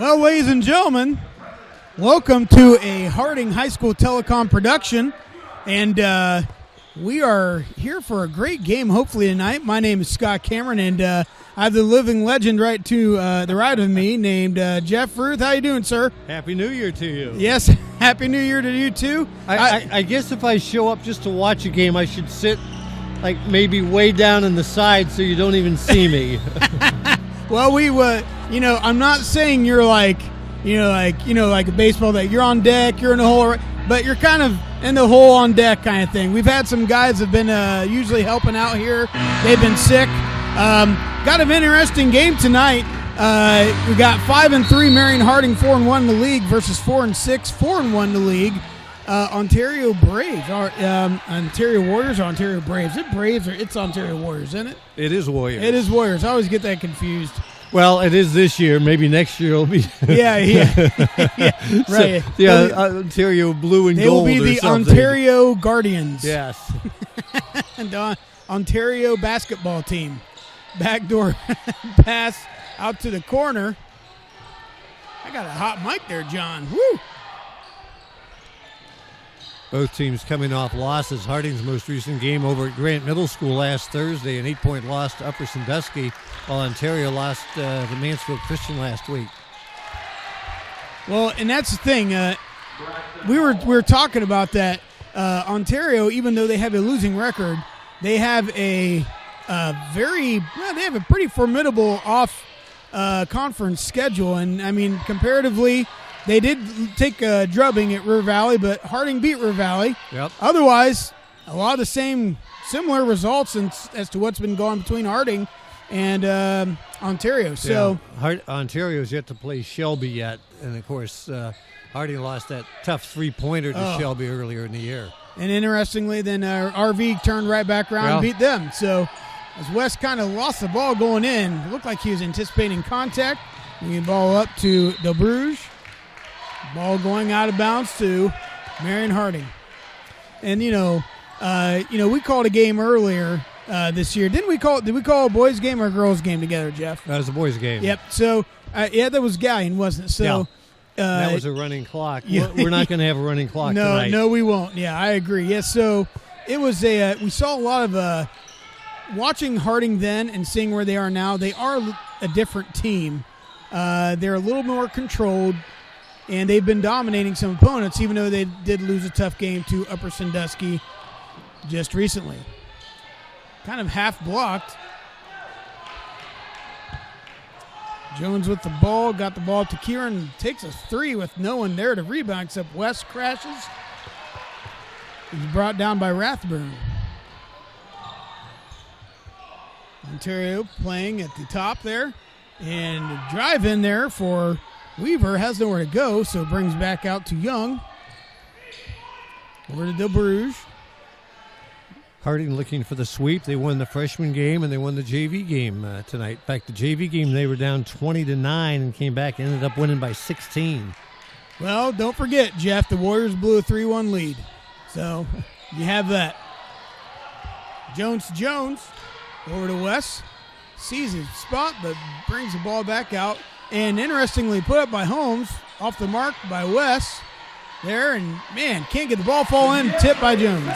Well, ladies and gentlemen, welcome to a Harding High School Telecom production, and we are here for a great game hopefully tonight. My name is Scott Cameron, and I have the living legend right to the right of me named Jeff Ruth. How you doing, sir? Happy New Year to you. Yes, Happy New Year to you too. I guess if I show up just to watch a game, I should sit like maybe way down in the side so you don't even see me. Well, I'm not saying you're like a baseball that you're on deck, you're in the hole, but you're kind of in the hole on deck kind of thing. We've had some guys that have been usually helping out here. They've been sick. Got an interesting game tonight. We got 5-3 Marion Harding, 4-1 in the league versus 4-6, 4-1 in the league. Ontario Braves, Ontario Warriors or Ontario Braves? Is it Braves or it's Ontario Warriors, isn't it? It is Warriors. It is Warriors. I always get that confused. Well, it is this year. Maybe next year it'll be. Yeah, right. So, Ontario Blue and They Gold. They will be the Ontario Guardians. Yes. And Ontario basketball team. Backdoor pass out to the corner. I got a hot mic there, John. Woo! Both teams coming off losses. Harding's most recent game over at Grant Middle School last Thursday, an 8-point loss to Upper Sandusky, while Ontario lost to Mansfield Christian last week. Well, and that's the thing. We were talking about that. Ontario, even though they have a losing record, they have they have a pretty formidable conference schedule, and I mean comparatively. They did take a drubbing at River Valley, but Harding beat River Valley. Yep. Otherwise, a lot of the similar results as to what's been going on between Harding and Ontario. So Ontario's yet to play Shelby yet, and of course, Harding lost that tough 3-pointer to Shelby earlier in the year. And interestingly, then RV turned right back around and beat them. So as West kind of lost the ball going in, it looked like he was anticipating contact. The ball up to Del Bruges. Ball going out of bounds to Marion Harding. And, we called a game earlier this year. Did we call a boys' game or a girls' game together, Jeff? That was a boys' game. Yep. So, that was Gallion, wasn't it? So, that was a running clock. We're not going to have a running clock tonight. No, we won't. Yeah, I agree. Yes, so it was we saw a lot of watching Harding then and seeing where they are now. They are a different team. They're a little more controlled. And they've been dominating some opponents, even though they did lose a tough game to Upper Sandusky just recently. Kind of half blocked. Jones with the ball, got the ball to Kieran, takes a three with no one there to rebound, except West crashes. He's brought down by Rathburn. Ontario playing at the top there, and drive in there for Weaver, has nowhere to go, so brings back out to Young. Over to Del Bruges. Harding looking for the sweep. They won the freshman game and they won the JV game tonight. In fact, the JV game they were down 20-9 and came back and ended up winning by 16. Well, don't forget, Jeff, the Warriors blew a 3-1 lead. So you have that. Jones over to West. Sees his spot, but brings the ball back out. And interestingly, put up by Holmes, off the mark by West there, and man, can't get the ball fall in, tipped by Jones.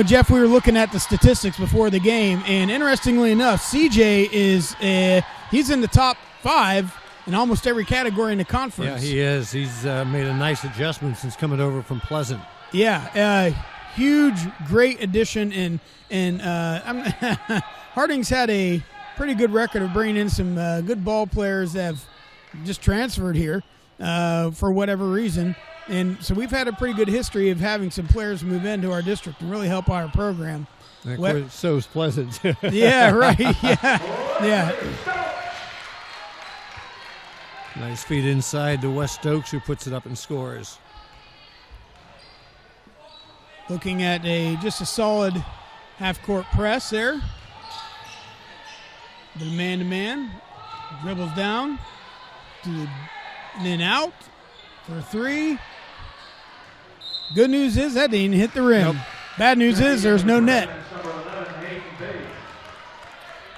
Jeff, we were looking at the statistics before the game, and interestingly enough, CJ he's in the top 5 in almost every category in the conference. Yeah, he is. He's made a nice adjustment since coming over from Pleasant. Yeah, huge, great addition, and Harding's had a pretty good record of bringing in some good ball players that have just transferred here for whatever reason. And so we've had a pretty good history of having some players move into our district and really help our program. And of course, so is Pleasant. Yeah, right. Yeah. Nice feed inside to West Stokes, who puts it up and scores. Looking at just a solid half-court press there. The man-to-man, dribbles down, and then out for a three. Good news is that didn't hit the rim. Nope. Bad news is there's no net.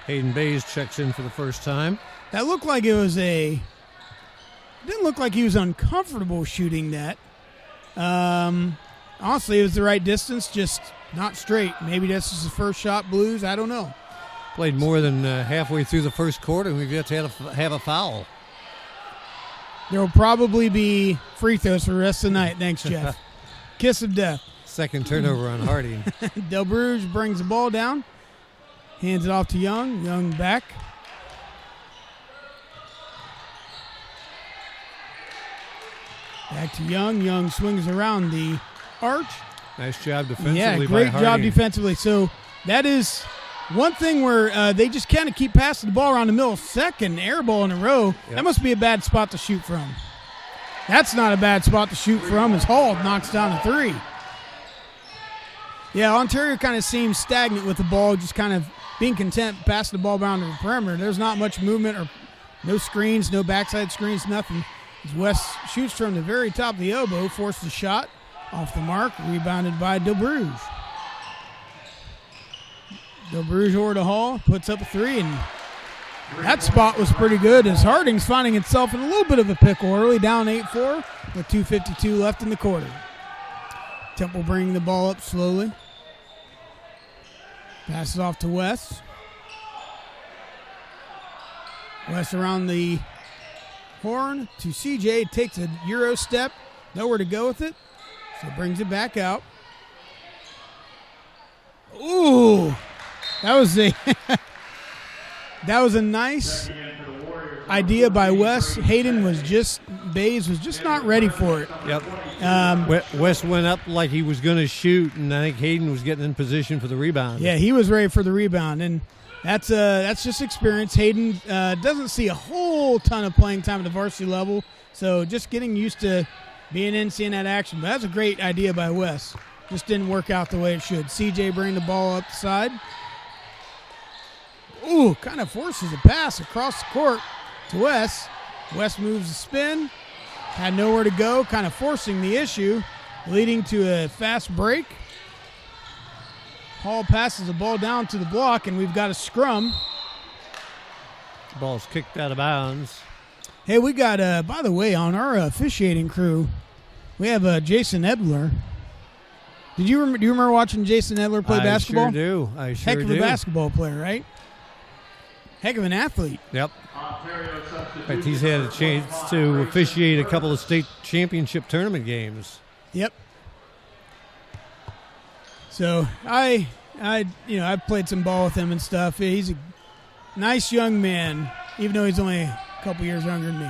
Hayden Bays checks in for the first time. That looked like it was didn't look like he was uncomfortable shooting that. Honestly, it was the right distance, just not straight. Maybe this is his first shot blues. I don't know. Played more than halfway through the first quarter, and we've yet to have a foul. There will probably be free throws for the rest of the night. Thanks, Jeff. Kiss of death. Second turnover on Harding. Del Bruges brings the ball down, hands it off to Young. Young back. Back to Young. Young swings around the arch. Nice job defensively. Yeah, by great Harding. job defensively. So that is one thing where they just kind of keep passing the ball around the middle. Second air ball in a row. Yep. That must be a bad spot to shoot from. That's not a bad spot to shoot from as Hall knocks down a three. Yeah, Ontario kind of seems stagnant with the ball, just kind of being content passing the ball down to the perimeter. There's not much movement or no screens, no backside screens, nothing. As West shoots from the very top of the elbow, forced the shot off the mark, rebounded by Del Bruges. Del Bruges over to Hall, puts up a three, and that spot was pretty good as Harding's finding itself in a little bit of a pickle early, down 8-4 with 2:52 left in the quarter. Temple bringing the ball up slowly. Passes off to West. West around the horn to CJ, takes a Euro step, nowhere to go with it, so brings it back out. Ooh, that was a that was a nice idea by Wes. Bays was just not ready for it. Yep. West went up like he was going to shoot, and I think Hayden was getting in position for the rebound. Yeah, he was ready for the rebound, and that's just experience. Hayden doesn't see a whole ton of playing time at the varsity level, so just getting used to being in, seeing that action. But that's a great idea by Wes. Just didn't work out the way it should. CJ bringing the ball up the side. Ooh, kind of forces a pass across the court to Wes. Wes moves the spin. Had nowhere to go, kind of forcing the issue, leading to a fast break. Hall passes the ball down to the block, and we've got a scrum. The ball's kicked out of bounds. Hey, we got, by the way, on our officiating crew, we have Jason Edler. Do you remember watching Jason Edler play basketball? I sure do. Heck of a basketball player, right? Heck of an athlete. Yep. In fact, he's had a chance to officiate a couple of state championship tournament games. Yep. So I played some ball with him and stuff. He's a nice young man, even though he's only a couple years younger than me.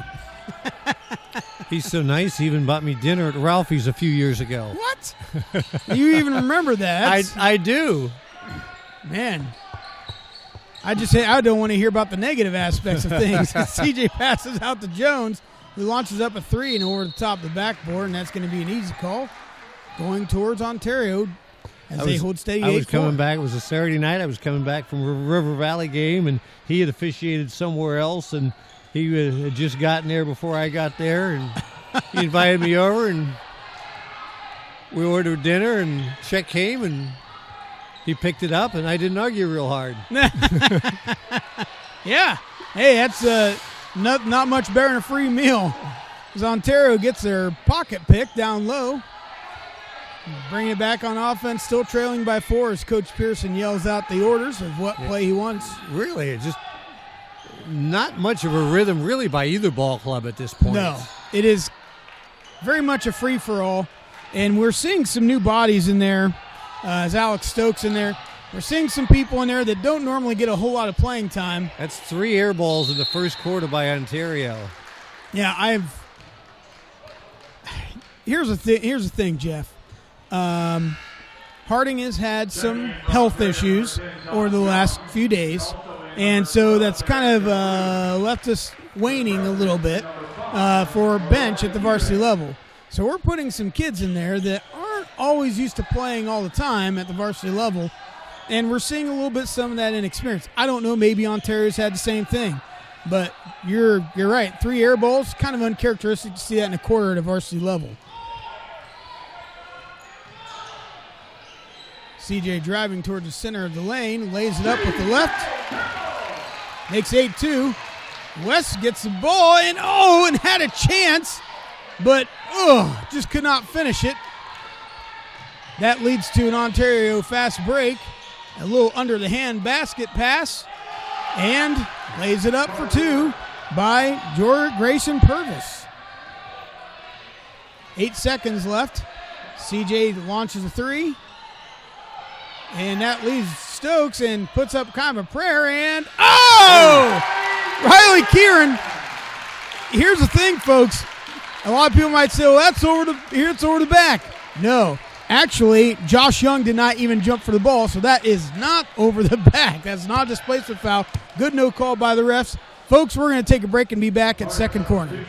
He's so nice, he even bought me dinner at Ralphie's a few years ago. What? You even remember that? I do. Man. I don't want to hear about the negative aspects of things. CJ passes out to Jones, who launches up a three and over the top of the backboard, and that's going to be an easy call going towards Ontario as they hold steady. I was coming back. It was a Saturday night. I was coming back from a River Valley game, and he had officiated somewhere else, and he had just gotten there before I got there, and he invited me over, and we ordered dinner, and check came, and he picked it up, and I didn't argue real hard. Yeah. Hey, that's not much better than a free meal. As Ontario gets their pocket pick down low. Bringing it back on offense, still trailing by 4 as Coach Pearson yells out the orders of what play he wants. Really, just not much of a rhythm really by either ball club at this point. No, it is very much a free-for-all, and we're seeing some new bodies in there. As Alex Stokes in there. We're seeing some people in there that don't normally get a whole lot of playing time. That's 3 air balls in the first quarter by Ontario. Yeah, Here's the thing, Jeff. Harding has had some health issues over the last few days, and so that's kind of left us waning a little bit for bench at the varsity level. So we're putting some kids in there that aren't always used to playing all the time at the varsity level, and we're seeing a little bit some of that inexperience. I don't know, maybe Ontario's had the same thing, but you're right. 3 air balls, kind of uncharacteristic to see that in a quarter at a varsity level. CJ driving towards the center of the lane, lays it up with the left, makes 8-2. West gets the ball and had a chance, but just could not finish it. That leads to an Ontario fast break, a little under the hand basket pass, and lays it up for two by Grayson Purvis. 8 seconds left. CJ launches a three, and that leaves Stokes and puts up kind of a prayer, and Riley Kieran. Here's the thing, folks. A lot of people might say, well, it's over the back. No. Actually, Josh Young did not even jump for the ball, so that is not over the back. That's not a displacement foul. Good no call by the refs. Folks, we're going to take a break and be back at second corner.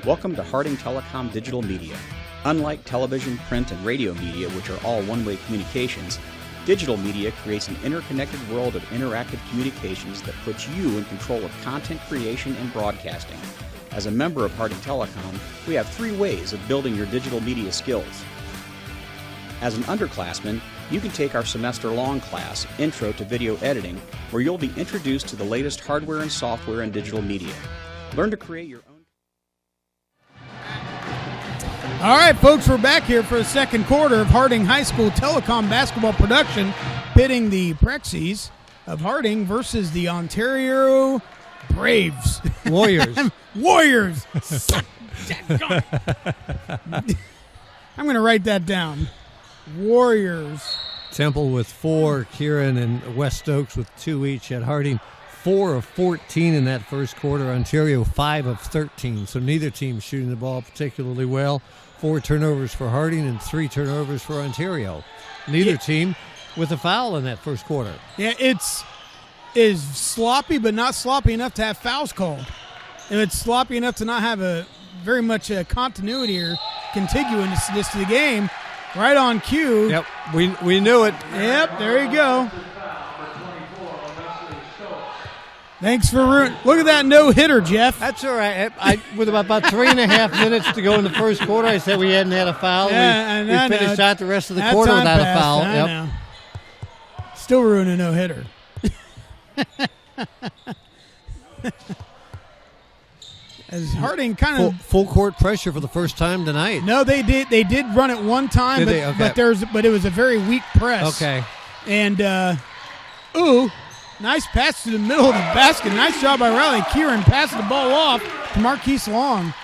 Welcome to Harding Telecom Digital Media. Unlike television, print, and radio media, which are all one-way communications, digital media creates an interconnected world of interactive communications that puts you in control of content creation and broadcasting. As a member of Harding Telecom, we have 3 ways of building your digital media skills. As an underclassman, you can take our semester-long class, Intro to Video Editing, where you'll be introduced to the latest hardware and software in digital media. Learn to create your own. All right, folks, we're back here for the second quarter of Harding High School Telecom basketball production, pitting the Prexies of Harding versus the Ontario Braves. Warriors. Warriors. I'm going to write that down. Warriors. Temple with 4, Kieran and West Stokes with 2 each at Harding. 4 of 14 in that first quarter. Ontario 5 of 13. So neither team shooting the ball particularly well. 4 turnovers for Harding and 3 turnovers for Ontario. Neither team with a foul in that first quarter. Yeah, it's sloppy, but not sloppy enough to have fouls called. And it's sloppy enough to not have a very much continuity or contiguousness to the game. Right on cue. Yep, we knew it. Yep, there you go. Thanks for look at that no-hitter, Jeff. That's all right. With about 3.5 minutes to go in the first quarter, I said we hadn't had a foul. Yeah, we finished out the rest of the quarter without a foul. I know. Still ruin a no-hitter. As Harding kind of full court pressure for the first time tonight. No, they did run it one time, but it was a very weak press. Okay. And nice pass to the middle of the basket. Nice job by Riley Kieran passing the ball off to Marquise Long.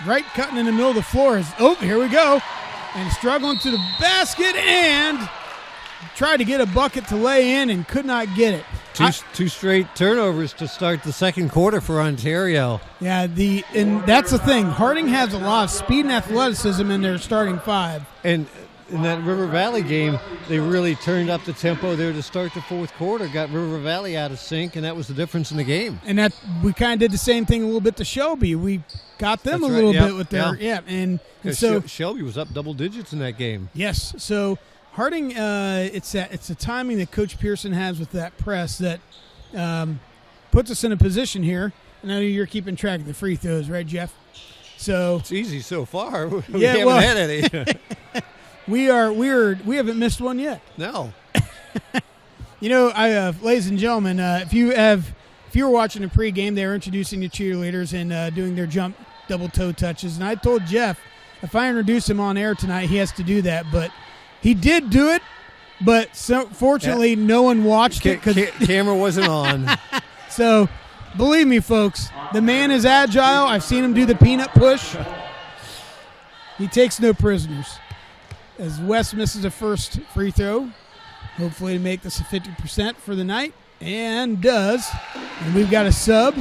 Right cutting in the middle of the floor is here we go. And struggling to the basket and tried to get a bucket to lay in and could not get it. Two straight turnovers to start the second quarter for Ontario. Yeah, and that's the thing. Harding has a lot of speed and athleticism in their starting 5. And in that River Valley game, they really turned up the tempo there to start the fourth quarter, got River Valley out of sync, and that was the difference in the game. And that we kind of did the same thing a little bit to Shelby. We got them That's a little right. bit with their and so Shelby was up double digits in that game. Yes, so Harding, it's the timing that Coach Pearson has with that press that puts us in a position here. I know you're keeping track of the free throws, right, Jeff? So it's easy so far. We haven't had any. We haven't missed one yet. No. Ladies and gentlemen, if you were watching the pregame, they were introducing the cheerleaders and doing their jump double toe touches. And I told Jeff, if I introduce him on air tonight, he has to do that. But he did do it, but fortunately no one watched it. Camera wasn't on. So, believe me, folks, the man is agile. I've seen him do the peanut push. He takes no prisoners. As Wes misses a first free throw, hopefully to make this a 50% for the night, and does. And we've got a sub.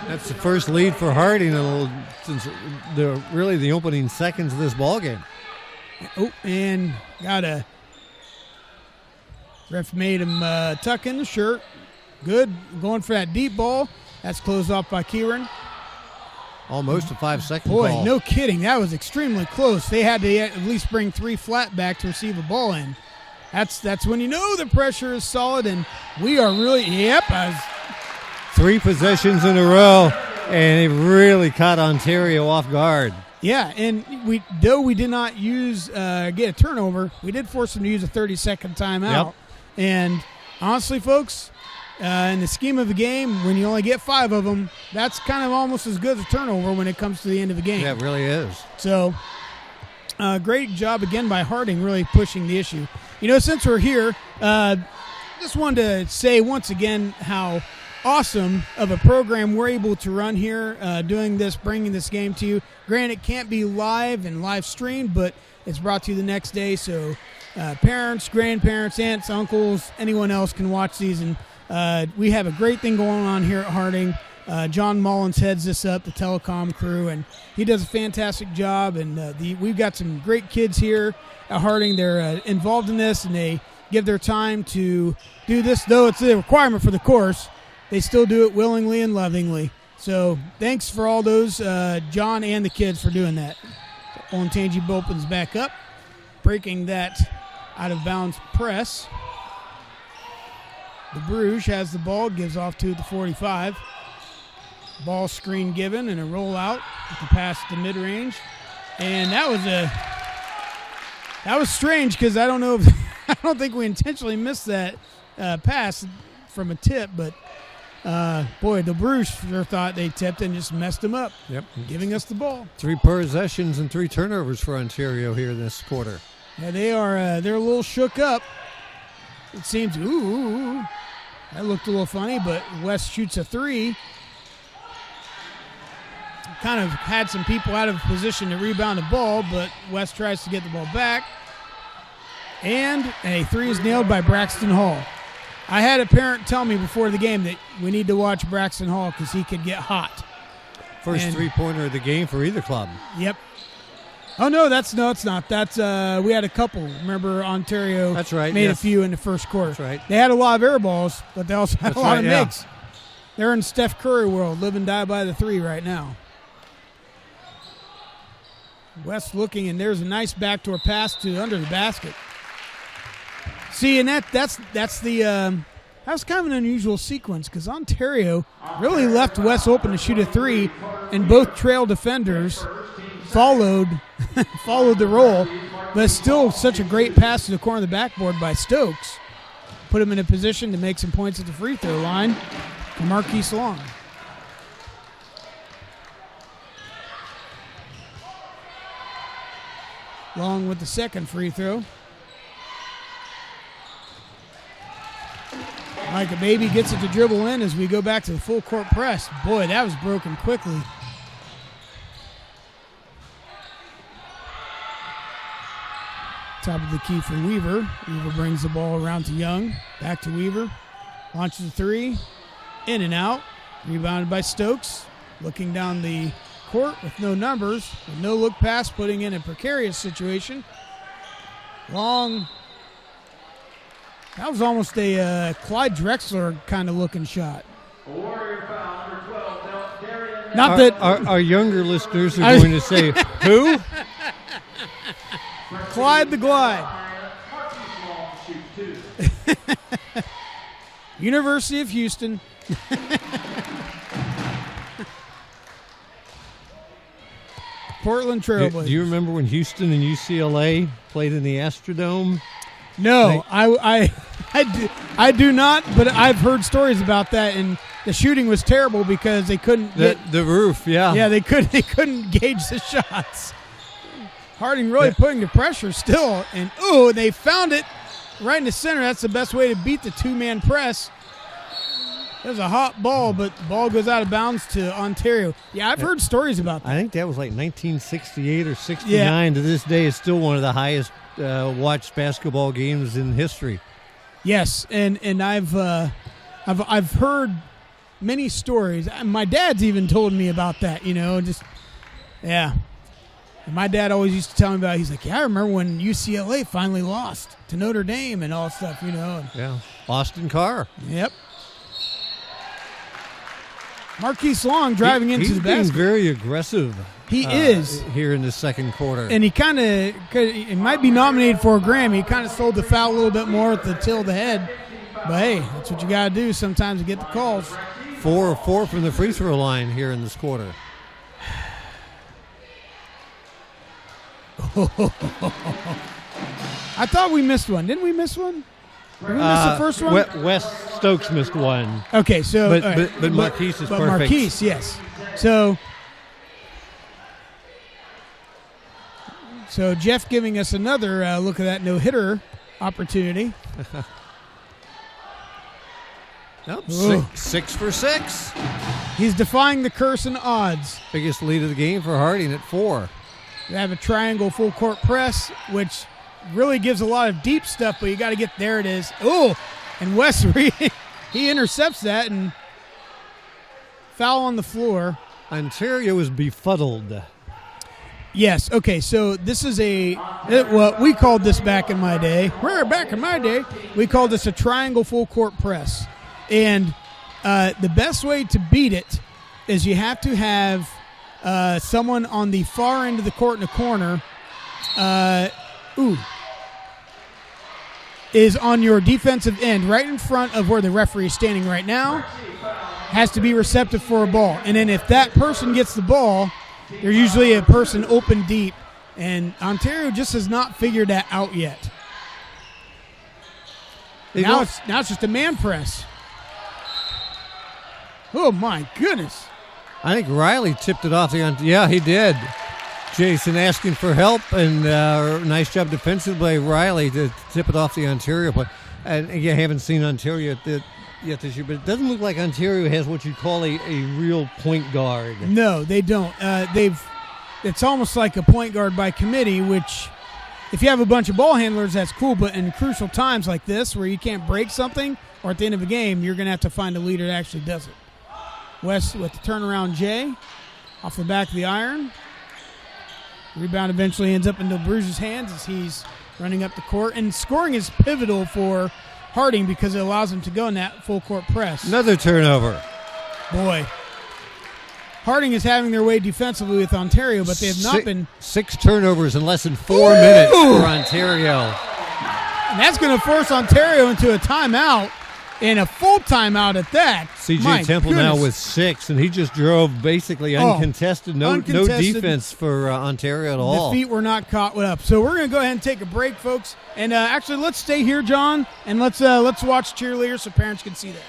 That's the first lead for Harding since the opening seconds of this ball game. And ref made him tuck in the shirt. Good. Going for that deep ball. That's closed off by Kieran. Almost a 5-second Boy, call. no kidding. That was extremely close. They had to at least bring 3 flat back to receive a ball in. That's when you know the pressure is solid, and we are really, 3 possessions in a row, and it really caught Ontario off guard. Yeah, and we did not use get a turnover, we did force them to use a 30-second timeout. Yep. And honestly, folks, in the scheme of the game, when you only get 5 of them, that's kind of almost as good as a turnover when it comes to the end of the game. Yeah, it really is. So, great job again by Harding, really pushing the issue. You know, since we're here, just wanted to say once again how awesome of a program we're able to run here, doing this, bringing this game to you. Granted, it can't be live and live streamed, but it's brought to you the next day, so parents, grandparents, aunts, uncles, anyone else can watch these. And we have a great thing going on here at Harding. John Mullins heads this up, the telecom crew, and he does a fantastic job. And we've got some great kids here at Harding. They're involved in this, and they give their time to do this. Though it's a requirement for the course, they still do it willingly and lovingly. So thanks for all those, John and the kids, for doing that. Olentangy opens back up, breaking that out-of-bounds press. The Bruges has the ball, gives off to the 45. Ball screen given and a rollout with the pass to mid-range. And that was strange because I don't think we intentionally missed that pass from a tip, but boy, the Bruges sure thought they tipped and just messed them up. Yep. Giving us the ball. 3 possessions and 3 turnovers for Ontario here this quarter. Yeah, they're a little shook up. It seems, that looked a little funny, but West shoots a 3. Kind of had some people out of position to rebound the ball, but West tries to get the ball back. And a 3 is nailed by Braxton Hall. I had a parent tell me before the game that we need to watch Braxton Hall because he could get hot. First 3-pointer of the game for either club. Yep. Oh, no, it's not. That's we had a couple. Remember, Ontario That's right, made yes. a few in the first quarter. That's right. They had a lot of air balls, but they also had That's a lot right, of yeah. makes. They're in Steph Curry world, live and die by the 3 right now. West looking, and there's a nice backdoor pass to under the basket. See, and that's the that was kind of an unusual sequence because Ontario really left West open to shoot a 3, and both trail defenders followed the roll, but still such a great pass to the corner of the backboard by Stokes. Put him in a position to make some points at the free throw line for Marquise Long. Long with the second free throw. Micah Baby gets it to dribble in as we go back to the full court press. Boy, that was broken quickly. Top of the key for Weaver. Weaver brings the ball around to Young. Back to Weaver. Launches a 3. In and out. Rebounded by Stokes. Looking down the court with no numbers. With no look pass, putting in a precarious situation. Long. That was almost a Clyde Drexler kind of looking shot. Not that our younger listeners are going to say, who? Clyde the Glide. University of Houston. Portland Trailblazers. Do you remember when Houston and UCLA played in the Astrodome? No, I do not, but I've heard stories about that, and the shooting was terrible because they couldn't get the roof. Yeah, they couldn't gauge the shots. Harding really putting the pressure still, and they found it right in the center. That's the best way to beat the 2-man press. There's a hot ball, but the ball goes out of bounds to Ontario. Yeah, I've heard stories about that. I think that was like 1968 or 69. To this day, it's still one of the highest watched basketball games in history. Yes, and I've heard many stories. My dad's even told me about that. And my dad always used to tell me about it. He's like, I remember when UCLA finally lost to Notre Dame and all stuff, And, yeah, Austin Carr. Yep. Marquise Long driving into the basket. He's being very aggressive. He is here in the second quarter, and he might be nominated for a Grammy. He kind of sold the foul a little bit more at the tail of the head, but hey, that's what you got to do sometimes to get the calls. 4 of 4 from the free throw line here in this quarter. I thought we missed one. Didn't we miss one? Did we miss the first one? Wes Stokes missed one. Okay, so but Marquise is perfect. Marquise, yes. So Jeff giving us another look at that no-hitter opportunity. Nope, 6 for 6. He's defying the curse and odds. Biggest lead of the game for Harding at 4. They have a triangle full court press, which really gives a lot of deep stuff, but you got to get there. It is. Oh, and Wes he intercepts that and foul on the floor. Ontario is befuddled. Yes. Okay. So this is what we called this back in my day. Back in my day, we called this a triangle full court press, and the best way to beat it is you have to have someone on the far end of the court in the corner. Is on your defensive end, right in front of where the referee is standing right now, has to be receptive for a ball. And then if that person gets the ball, there's usually a person open deep. And Ontario just has not figured that out yet. Now it's just a man press. Oh, my goodness. I think Riley tipped it off yeah, he did. Jason asking for help, and nice job defensively by Riley to tip it off the Ontario play. And again, I haven't seen Ontario yet this year, but it doesn't look like Ontario has what you'd call a real point guard. No, they don't. It's almost like a point guard by committee, which if you have a bunch of ball handlers, that's cool, but in crucial times like this where you can't break something or at the end of a game, you're going to have to find a leader that actually does it. West with the turnaround J off the back of the iron. Rebound eventually ends up into Bruce's hands as he's running up the court. And scoring is pivotal for Harding because it allows him to go in that full court press. Another turnover. Boy. Harding is having their way defensively with Ontario, but they have not been. 6 turnovers in less than 4 minutes for Ontario. And that's going to force Ontario into a timeout. And a full timeout at that. C.J. Temple now with 6, and he just drove basically uncontested. No defense for Ontario at all. The feet were not caught up. So we're going to go ahead and take a break, folks. And actually, let's stay here, John, and let's watch cheerleaders so parents can see that.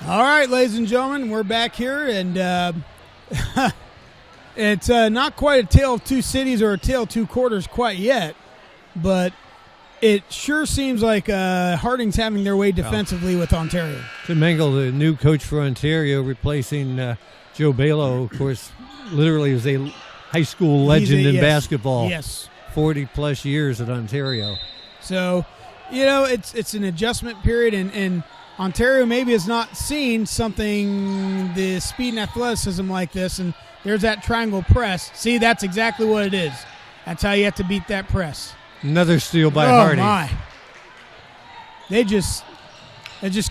All right, ladies and gentlemen, we're back here, and it's not quite a tale of two cities or a tale of two quarters quite yet, but it sure seems like Harding's having their way defensively with Ontario. Tim Mengel, the new coach for Ontario, replacing Joe Balo, of course, literally was a high school legend in basketball. Yes. 40-plus years at Ontario. So, it's an adjustment period, and Ontario maybe has not seen something, the speed and athleticism like this, and there's that triangle press. See, that's exactly what it is. That's how you have to beat that press. Another steal by Harding. Oh, my. It just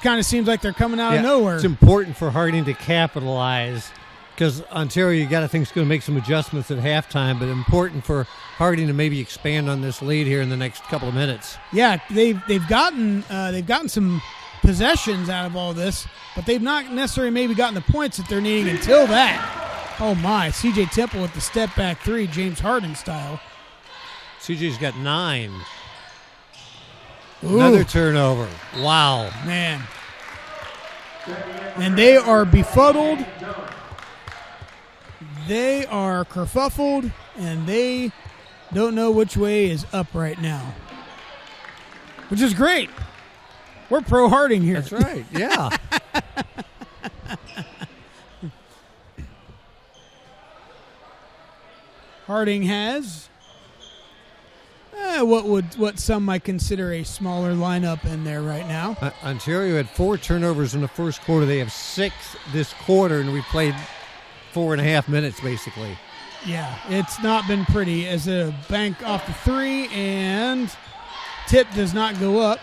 kind of seems like they're coming out of nowhere. It's important for Harding to capitalize because Ontario, you got to think, is going to make some adjustments at halftime, but important for Harding to maybe expand on this lead here in the next couple of minutes. Yeah, they've gotten some possessions out of all this, but they've not necessarily maybe gotten the points that they're needing until that. Oh, my. C.J. Temple with the step-back three, James Harden style. C.J.'s got 9. Ooh. Another turnover. Wow. Man. And they are befuddled. They are kerfuffled, and they don't know which way is up right now, which is great. We're pro Harding here. That's right, yeah. Harding has what some might consider a smaller lineup in there right now. Ontario had 4 turnovers in the first quarter. They have 6 this quarter, and we played 4.5 minutes basically. Yeah, it's not been pretty as a bank off the 3, and tip does not go up.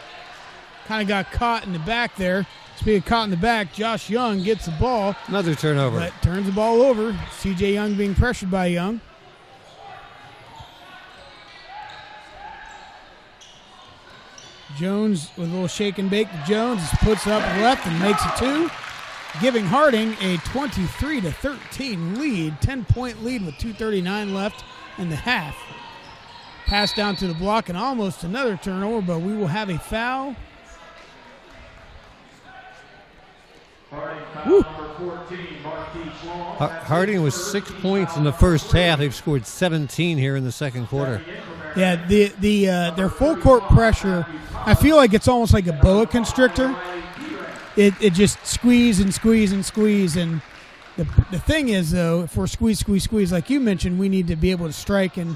Kind of got caught in the back there. Speaking of caught in the back, Josh Young gets the ball. Another turnover. But turns the ball over. C.J. Young being pressured by Young. Jones with a little shake and bake to Jones. Puts up left and makes it 2. Giving Harding a 23-13 lead. 10-point lead with 2:39 left in the half. Pass down to the block and almost another turnover, but we will have a foul. Harding was 6 points in the first half. They've scored 17 here in the second quarter. Yeah, their full court pressure, I feel like it's almost like a boa constrictor. It just squeeze and squeeze and squeeze. And the thing is, though, if we're squeeze, like you mentioned, we need to be able to strike. And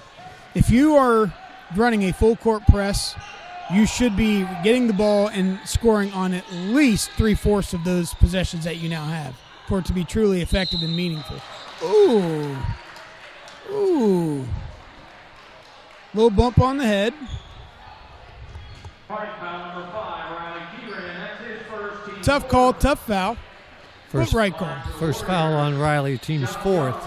if you are running a full court press, you should be getting the ball and scoring on at least 3/4 of those possessions that you now have for it to be truly effective and meaningful. Ooh. Little bump on the head. Tough call, tough foul. First right call. First foul on Riley, team's 4th.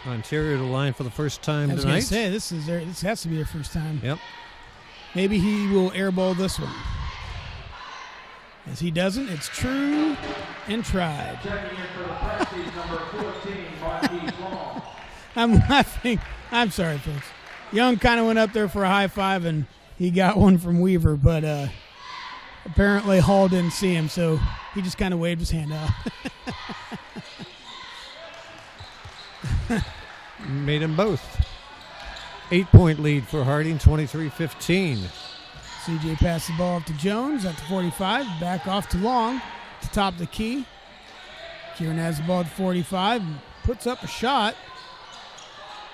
Ontario to line for the first time I was tonight. going to say, this has to be their first time. Yep. Maybe he will airball this one. As he doesn't, it's true and tried. I'm laughing. I'm sorry, folks. Young kind of went up there for a high five, and he got one from Weaver, but apparently Hall didn't see him, so he just kind of waved his hand out. Made them both. 8-point lead for Harding, 23-15. CJ passed the ball up to Jones at the 45, back off to Long to top the key. Kieran has the ball at the 45 and puts up a shot.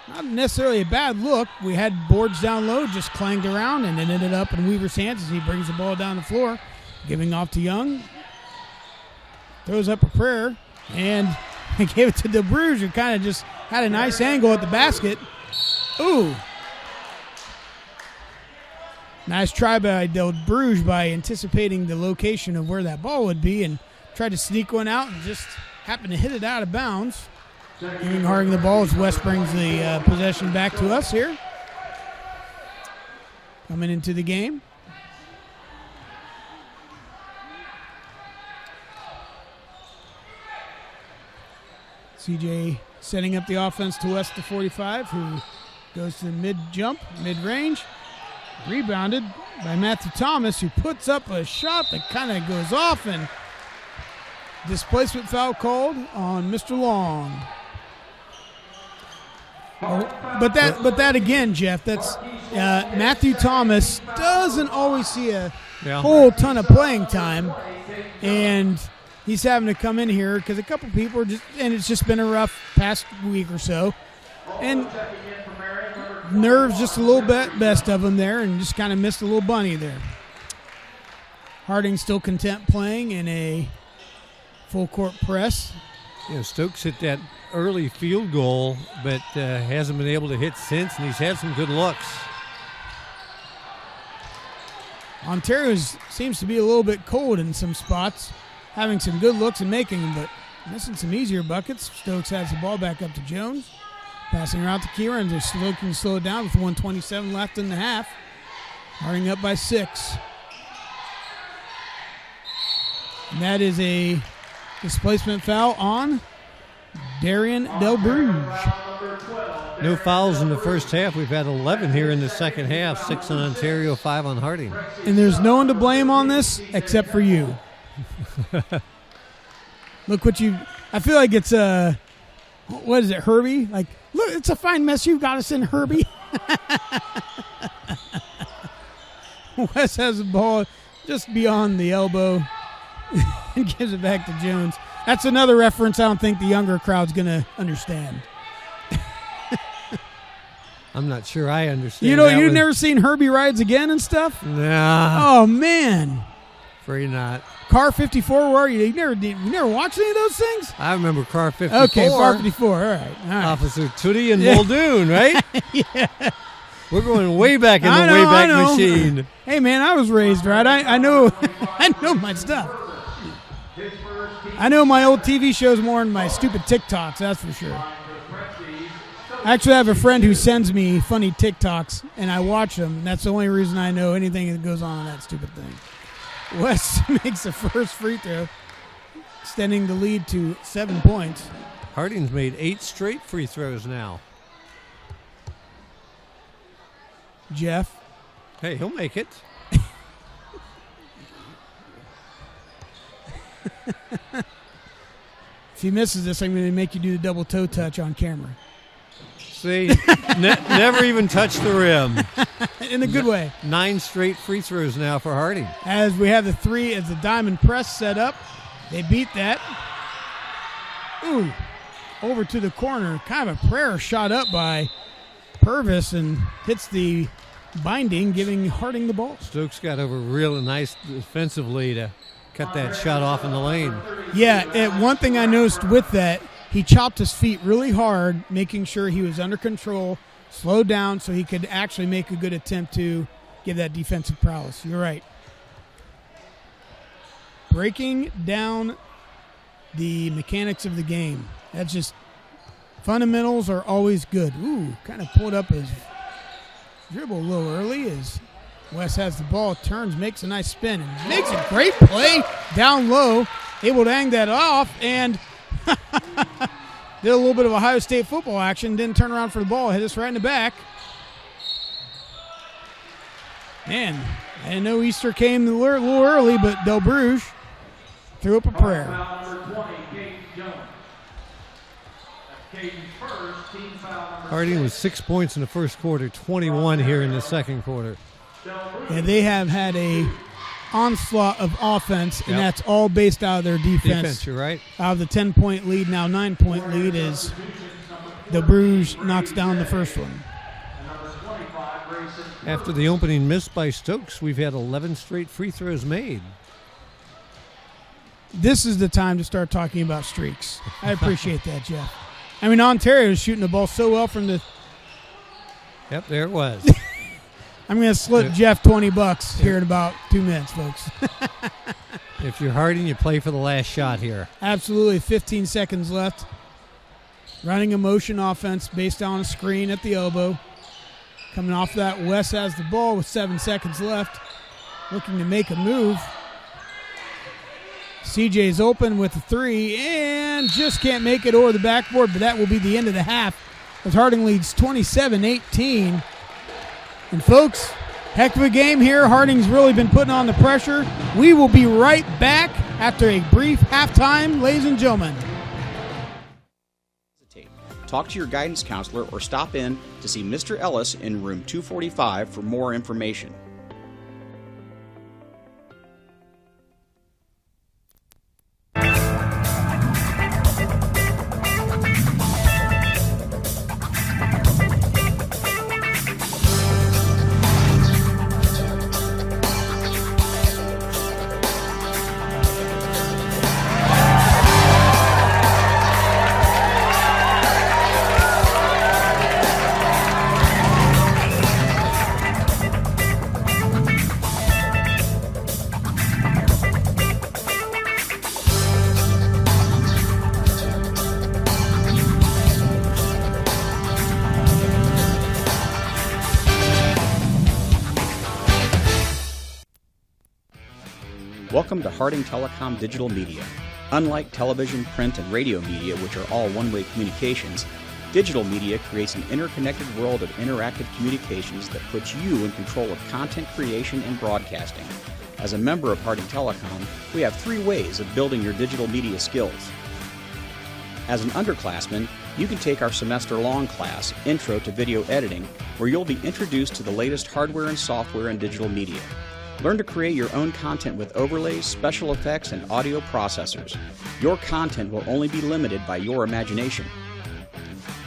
Not necessarily a bad look. We had boards down low, just clanged around, and it ended up in Weaver's hands as he brings the ball down the floor, giving off to Young. Throws up a prayer, and gave it to DeBruge, who kind of just had a nice angle at the basket. Ooh. Nice try by Del Bruges by anticipating the location of where that ball would be and tried to sneak one out and just happened to hit it out of bounds. Giving Harding the ball as West brings the possession back to us here. Coming into the game. CJ setting up the offense to West to 45, who goes to the mid-jump, mid-range. Rebounded by Matthew Thomas, who puts up a shot that kind of goes off, and displacement foul called on Mr. Long. But that again, Jeff, that's Matthew Thomas doesn't always see a whole ton of playing time, and he's having to come in here because a couple people are and it's just been a rough past week or so, and nerves just a little bit best of him there, and just kind of missed a little bunny there. Harding still content playing in a full court press. Yeah, Stokes hit that early field goal, but hasn't been able to hit since, and he's had some good looks. Ontario seems to be a little bit cold in some spots, having some good looks and making them, but missing some easier buckets. Stokes has the ball back up to Jones. Passing her out to Kieran. They're looking to slow it down with 1:27 left in the half. Harding up by 6. And that is a displacement foul on Darian Del Bruges. No fouls in the first half. We've had 11 here in the second half. 6 on Ontario, 5 on Harding. And there's no one to blame on this except for you. Look what you... I feel like it's what is it, Herbie? Like, look, it's a fine mess you've got us in, Herbie. Wes has the ball just beyond the elbow and gives it back to Jones. That's another reference I don't think the younger crowd's going to understand. I'm not sure I understand. You've never seen Herbie Rides Again and stuff? Nah. Oh, man. Afraid not. Car 54, where are you? You never watched any of those things? I remember Car 54. Okay, Car 54. All right. Officer Tootie and Muldoon, right? Yeah. We're going way back in the Wayback Machine. Hey, man, I was raised right. I know my stuff. I know my old TV shows more than my stupid TikToks, that's for sure. I actually have a friend who sends me funny TikToks, and I watch them, and that's the only reason I know anything that goes on in that stupid thing. West makes the first free throw, extending the lead to 7 points. Harding's made 8 straight free throws now. Jeff. Hey, he'll make it. If he misses this, I'm going to make you do the double toe touch on camera. See, never even touched the rim. In a good way. 9 straight free throws now for Harding. As we have the 3 as the diamond press set up. They beat that. Ooh, over to the corner. Kind of a prayer shot up by Purvis and hits the binding, giving Harding the ball. Stokes got over real nice defensively to cut that shot off in the lane. Yeah, one thing I noticed with that, he chopped his feet really hard, making sure he was under control, slowed down so he could actually make a good attempt to give that defensive prowess. You're right. Breaking down the mechanics of the game. That's just, fundamentals are always good. Ooh, kind of pulled up his dribble a little early as Wes has the ball, turns, makes a nice spin, and makes a great play down low, able to hang that off, and did a little bit of Ohio State football action, didn't turn around for the ball, hit us right in the back. Man, I didn't know Easter came a little early, but Del Bruges threw up a prayer. Harding was 6 points in the first quarter, 21 here in the second quarter. Yeah, they have had a onslaught of offense, and that's all based out of their defense. You're right. Out of the 10-point lead, now 9-point lead, is the Bruges knocks down the first one. After the opening miss by Stokes, we've had 11 straight free throws made. This is the time to start talking about streaks. I appreciate that, Jeff. I mean, Ontario is shooting the ball so well from the... Yep, there it was. I'm going to slip Jeff $20 here in about 2 minutes, folks. If you're Harding, you play for the last shot here. Absolutely. 15 seconds left. Running a motion offense based on a screen at the elbow. Coming off that, Wes has the ball with 7 seconds left. Looking to make a move. CJ's open with the 3 and just can't make it over the backboard, but that will be the end of the half as Harding leads 27-18. And folks, heck of a game here. Harding's really been putting on the pressure. We will be right back after a brief halftime, ladies and gentlemen. Talk to your guidance counselor or stop in to see Mr. Ellis in room 245 for more information. Welcome to Harding Telecom Digital Media. Unlike television, print, and radio media, which are all one-way communications, digital media creates an interconnected world of interactive communications that puts you in control of content creation and broadcasting. As a member of Harding Telecom, we have 3 ways of building your digital media skills. As an underclassman, You can take our semester-long class, Intro to Video Editing, where you'll be introduced to the latest hardware and software in digital media. Learn to create your own content with overlays, special effects, and audio processors. Your content will only be limited by your imagination.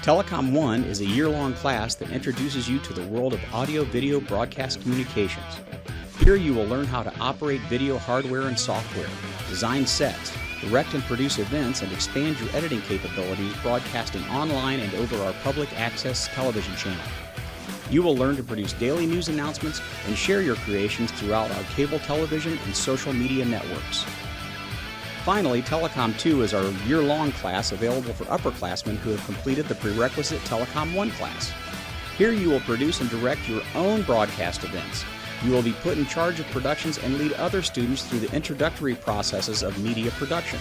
Telecom 1 is a year-long class that introduces you to the world of audio-video broadcast communications. Here you will learn how to operate video hardware and software, design sets, direct and produce events, and expand your editing capabilities broadcasting online and over our public access television channel. You will learn to produce daily news announcements and share your creations throughout our cable television and social media networks. Finally, Telecom 2 is our year-long class available for upperclassmen who have completed the prerequisite Telecom 1 class. Here you will produce and direct your own broadcast events. You will be put in charge of productions and lead other students through the introductory processes of media production.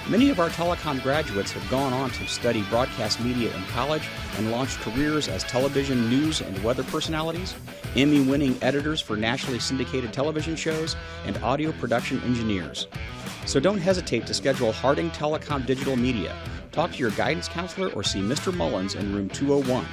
Many of our telecom graduates have gone on to study broadcast media in college and launched careers as television news and weather personalities, Emmy-winning editors for nationally syndicated television shows, and audio production engineers. So don't hesitate to schedule Harding Telecom Digital Media. Talk to your guidance counselor or see Mr. Mullins in room 201.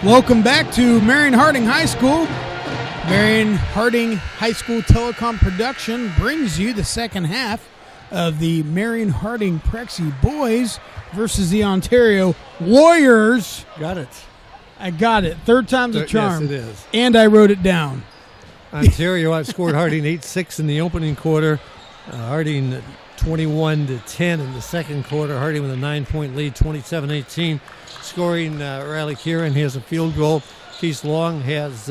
Welcome back to Marion Harding High School. Marion Harding High School Telecom Production brings you the second half of the Marion Harding Prexy boys versus the Ontario Warriors. Got it. I got it. Third time's a charm. Yes, it is. And I wrote it down. Ontario outscored Harding 8-6 in the opening quarter. Harding 21-10 in the second quarter. Harding with a 9-point lead, 27-18. Scoring, Riley Kieran has a field goal. Keith Long has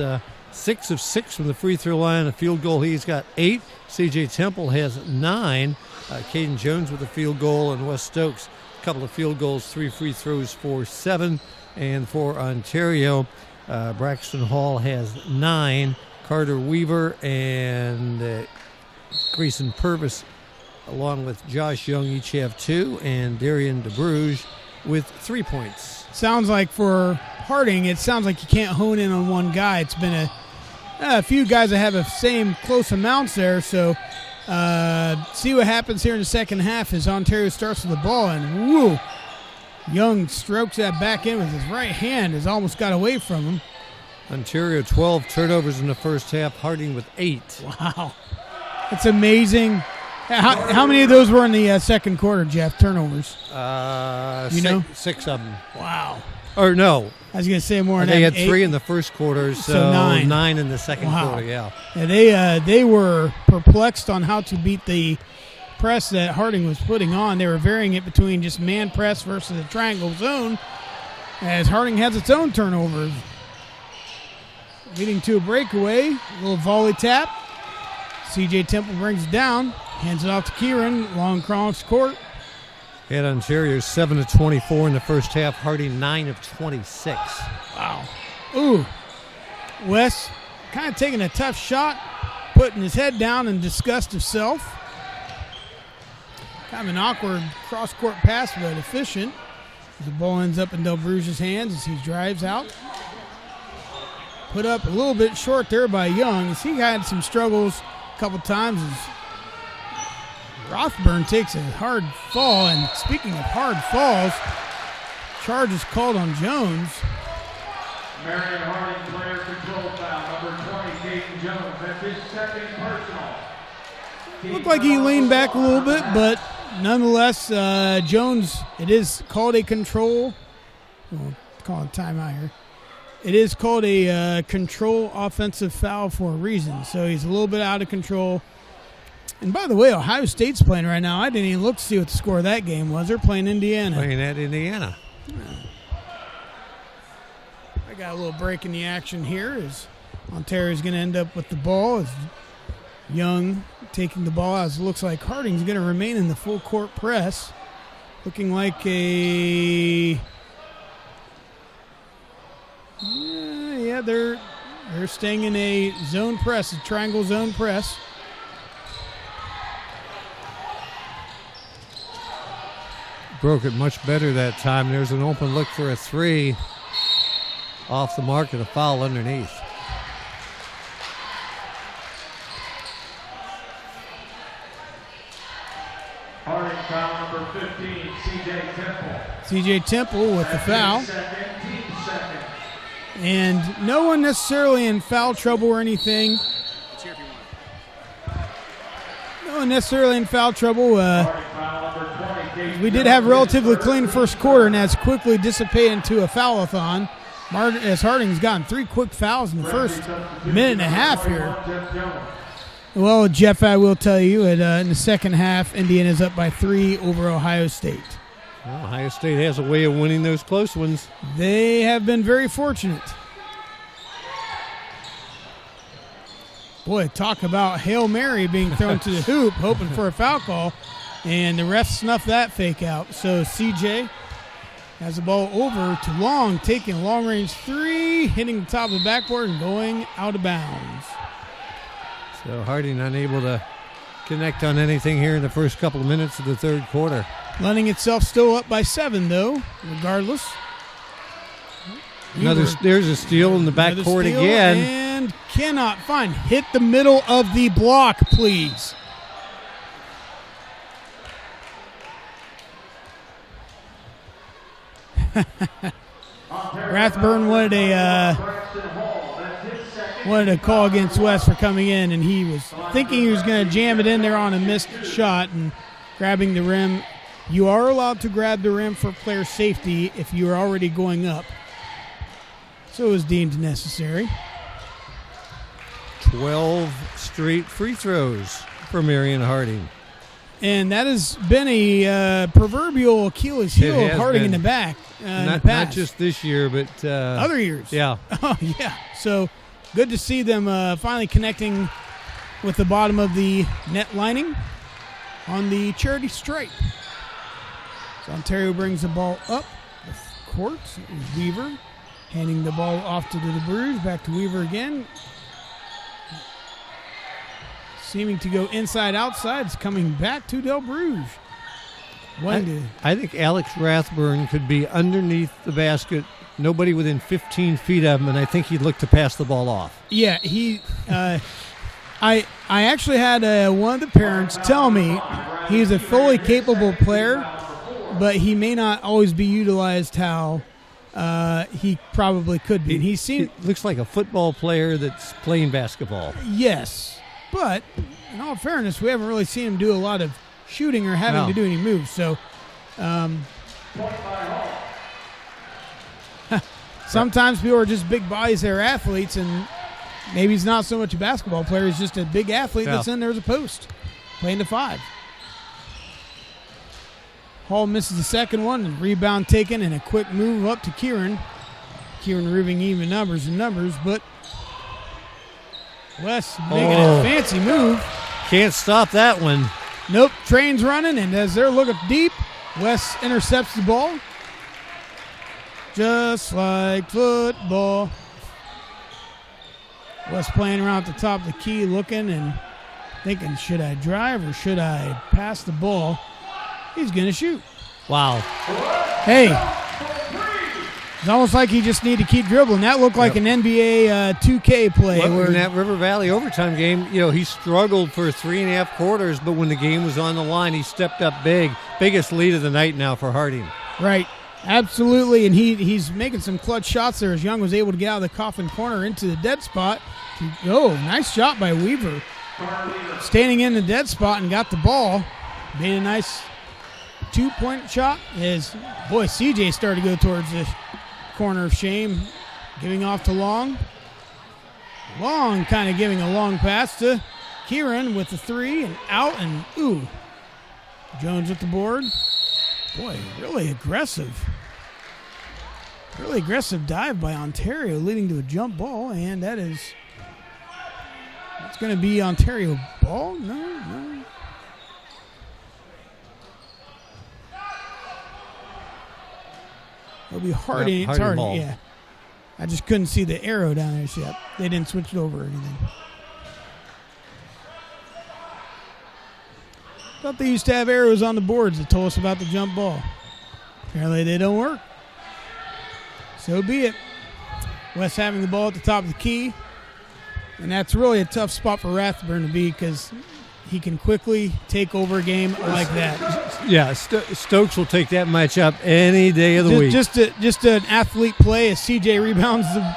6 of 6 from the free throw line. A field goal, he's got 8. C.J. Temple has 9. Caden Jones with a field goal, and Wes Stokes a couple of field goals, 3 free throws for 7. And for Ontario, Braxton Hall has 9. Carter Weaver and Grayson Purvis, along with Josh Young, each have 2, and Darian DeBruge with 3 points. Sounds like for Harding, it sounds like you can't hone in on one guy. It's been a few guys that have the same close amounts there. So see what happens here in the second half as Ontario starts with the ball. And woo, Young strokes that back in with his right hand. Has almost got away from him. Ontario 12 turnovers in the first half. Harding with 8. Wow. It's amazing. How many of those were in the second quarter, Jeff, turnovers? You know? 6 of them. Wow. Or no. I was going to say more than that. They had 8. 3 in the first quarter, so 9 in the second quarter, yeah. They were perplexed on how to beat the press that Harding was putting on. They were varying it between just man press versus a triangle zone, as Harding has its own turnovers. Leading to a breakaway, a little volley tap. C.J. Temple brings it down, hands it off to Kieran, long cross court. Had Ontario 7 of 24 in the first half. Harding 9 of 26. Wow. Ooh. Wes kind of taking a tough shot, putting his head down in disgust of self. Kind of an awkward cross-court pass, but efficient. The ball ends up in Del Bruge's hands as he drives out. Put up a little bit short there by Young as he had some struggles a couple times as Rothburn takes a hard fall. And speaking of hard falls, charge is called on Jones. Marion Harding player control foul, number 20, Caden Jones. That's his second personal. Looked like he leaned back a little bit, but nonetheless, Jones, it is called a control. We'll call it timeout here. It is called a control offensive foul for a reason. So he's a little bit out of control. And by the way, Ohio State's playing right now. I didn't even look to see what the score of that game was. They're playing Indiana. Playing at Indiana. I got a little break in the action here as Ontario's going to end up with the ball. As Young taking the ball as it looks like Harding's going to remain in the full court press. Looking like a... yeah, they're staying in a zone press, a triangle zone press. Broke it much better that time. There's an open look for a three. Off the mark and a foul underneath. Harding foul number 15, C.J. Temple. C.J. Temple with the foul. Team second. And no one necessarily in foul trouble or anything. No one necessarily in foul trouble. Harding foul number 20, We did have a relatively clean first quarter, and that's quickly dissipated into a foul-a-thon. As Harding's gotten 3 quick fouls in the first minute and a half here. Well, Jeff, I will tell you, in the second half, Indiana's up by 3 over Ohio State. Well, Ohio State has a way of winning those close ones. They have been very fortunate. Boy, talk about Hail Mary being thrown to the hoop, hoping for a foul call, and the ref snuffed that fake out. So CJ has the ball over to Long, taking a long-range 3, hitting the top of the backboard and going out of bounds. So Harding unable to connect on anything here in the first couple of minutes of the third quarter. Letting itself still up by 7, though, regardless. There's a steal in the backcourt again. And cannot find. Hit the middle of the block, please. Rathburn wanted a call against West for coming in, and he was thinking he was going to jam it in there on a missed shot and grabbing the rim. You are allowed to grab the rim for player safety if you are already going up. So it was deemed necessary. 12 straight free throws for Marion Harding. And that has been a proverbial Achilles heel of Harding in the back. Not just this year, but other years. Yeah. Oh, yeah. So good to see them finally connecting with the bottom of the net lining on the charity stripe. So Ontario brings the ball up the court. Weaver handing the ball off to the Bruges. Back to Weaver again. Seeming to go inside-outside. It's coming back to Del Bruges. I think Alex Rathburn could be underneath the basket, nobody within 15 feet of him, and I think he'd look to pass the ball off. Yeah, he. I actually had one of the parents tell me he's a fully capable player, but he may not always be utilized how he probably could be. He looks like a football player that's playing basketball. Yes. But, in all fairness, we haven't really seen him do a lot of shooting or having to do any moves. So, sometimes people are just big bodies. They're athletes, and maybe he's not so much a basketball player. He's just a big athlete that's in there as a post, playing the 5. Hall misses the second one, and rebound taken, and a quick move up to Kieran. Kieran moving even numbers, but Wes making a fancy move. Can't stop that one. Nope, train's running, and as they're looking deep, Wes intercepts the ball. Just like football. Wes playing around at the top of the key, looking and thinking, should I drive or should I pass the ball? He's going to shoot. Wow. Hey. It's almost like he just need to keep dribbling. That looked like an NBA 2K play. In that River Valley overtime game, he struggled for 3.5 quarters, but when the game was on the line, he stepped up big. Biggest lead of the night now for Harding. Right, absolutely, and he's making some clutch shots there as Young was able to get out of the coffin corner into the dead spot. Oh, nice shot by Weaver. Standing in the dead spot and got the ball. Made a nice 2-point shot as, CJ started to go towards the corner of shame. Giving off to Long. Long kind of giving a long pass to Kieran with the 3 and out and ooh. Jones with the board. Boy, really aggressive. Really aggressive dive by Ontario leading to a jump ball, and it's going to be Ontario ball? No. It'll be Harding. Yep, it's Harding, ball. yeah. I just couldn't see the arrow down there yet. They didn't switch it over or anything. Thought they used to have arrows on the boards that told us about the jump ball. Apparently they don't work. So be it. West having the ball at the top of the key. And that's really a tough spot for Rathburn to be because he can quickly take over a game like that. Yeah, Stokes will take that match up any day of the week. Just an athlete play as CJ rebounds the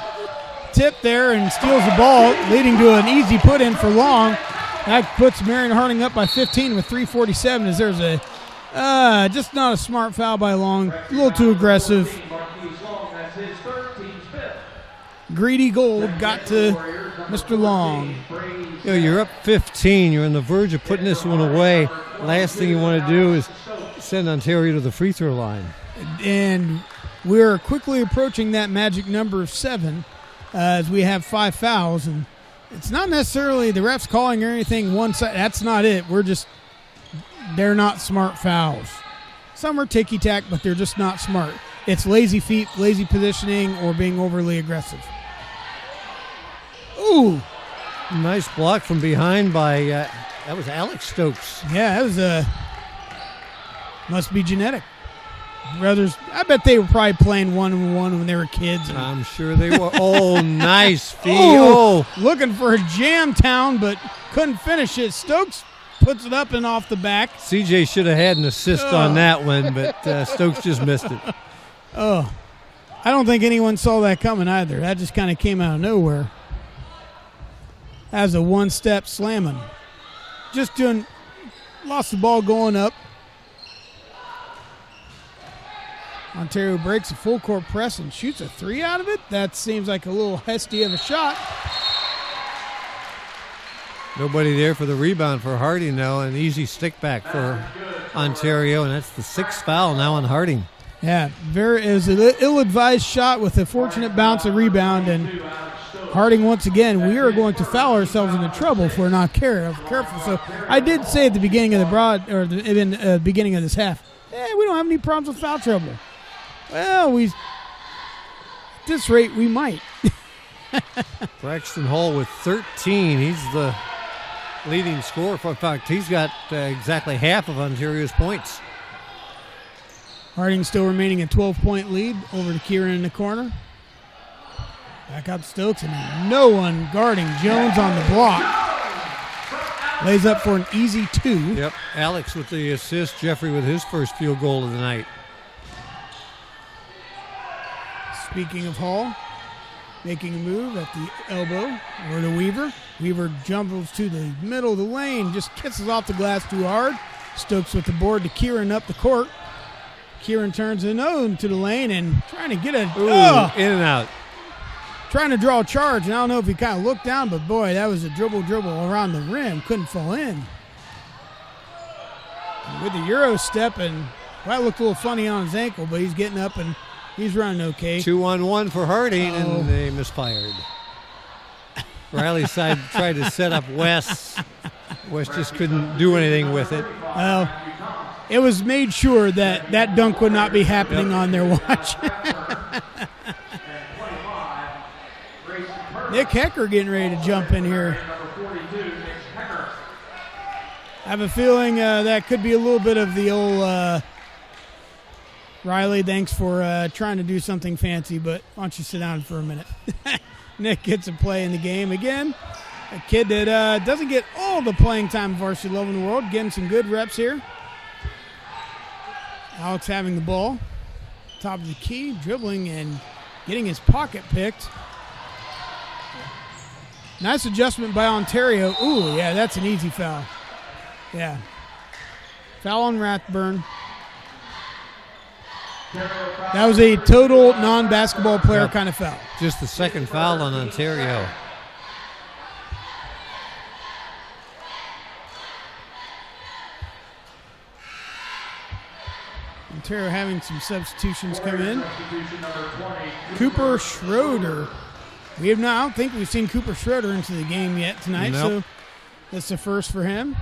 tip there and steals the ball, leading to an easy put in for Long. That puts Marion Harding up by 15 with 3:47 as there's a just not a smart foul by Long. A little too aggressive. Greedy Gold got to Mr. Long. You know, you're up 15. You're on the verge of putting this one away. Last thing you want to do is send Ontario to the free throw line. And we're quickly approaching that magic number of 7 as we have 5 fouls. And it's not necessarily the refs calling or anything one side. That's not it. They're not smart fouls. Some are ticky-tack, but they're just not smart. It's lazy feet, lazy positioning, or being overly aggressive. Ooh. Nice block from behind by, that was Alex Stokes. Yeah, that was must be genetic. Brothers, I bet they were probably playing 1-on-1 when they were kids. I'm sure they were. Oh, nice feed. Oh, looking for a jam town, but couldn't finish it. Stokes puts it up and off the back. CJ should have had an assist on that one, but Stokes just missed it. Oh, I don't think anyone saw that coming either. That just kind of came out of nowhere. That was a one-step slamming. Lost the ball going up. Ontario breaks a full court press and shoots a 3 out of it. That seems like a little hefty of a shot. Nobody there for the rebound for Harding now. An easy stick back for Ontario, and that's the 6th foul now on Harding. Yeah, it was an ill-advised shot with a fortunate bounce and rebound, and Harding once again, we are going to foul ourselves into trouble if we're not careful. So I did say at the beginning of the beginning of this half, we don't have any problems with foul trouble. Well, at this rate, we might. Braxton Hall with 13. He's the leading scorer. In fact, he's got exactly half of Ontario's points. Harding still remaining a 12-point lead over to Kieran in the corner. Back out to Stokes, and no one guarding Jones on the block. Lays up for an easy 2. Yep, Alex with the assist, Jeffrey with his first field goal of the night. Speaking of Hall, making a move at the elbow over to Weaver. Weaver jumbles to the middle of the lane, just kisses off the glass too hard. Stokes with the board to Kieran up the court. Kieran turns into the lane and trying to get in and out. Trying to draw a charge, and I don't know if he kind of looked down, but boy, that was a dribble around the rim. Couldn't fall in. And with the Euro step, and that looked a little funny on his ankle, but he's getting up and he's running okay. 2-on-1 for Harding, and they misfired. Riley's side tried to set up Wes. Wes just couldn't do anything with it. Well, it was made sure that dunk would not be happening on their watch. Nick Hecker getting ready to jump in here. I have a feeling that could be a little bit of the old Riley, thanks for trying to do something fancy, but why don't you sit down for a minute. Nick gets a play in the game again. A kid that doesn't get all the playing time varsity level in the world, getting some good reps here. Alex having the ball. Top of the key, dribbling and getting his pocket picked. Nice adjustment by Ontario. Ooh, yeah, that's an easy foul. Yeah. Foul on Rathburn. That was a total non-basketball player kind of foul. Just the second foul on Ontario. Ontario having some substitutions come in. Cooper Schroeder. I don't think we've seen Cooper Schroeder into the game yet tonight, Nope. so that's the first for him.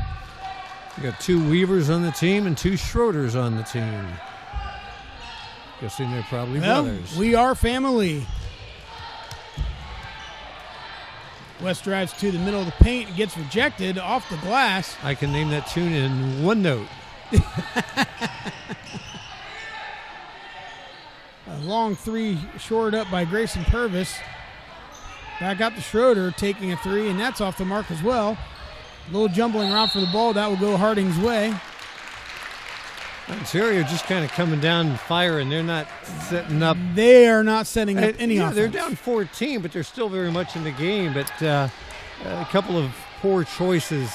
We got 2 Weavers on the team and 2 Schroeders on the team. Guessing they're probably brothers. We are family. West drives to the middle of the paint and gets rejected off the glass. I can name that tune in one note. A long three shorted up by Grayson Purvis. Back out to Schroeder taking a three, and that's off the mark as well. A little jumbling around for the ball. That will go Harding's way. Ontario just kind of coming down and firing. They're not setting up. They are not setting up any offense. They're down 14, but they're still very much in the game. But a couple of poor choices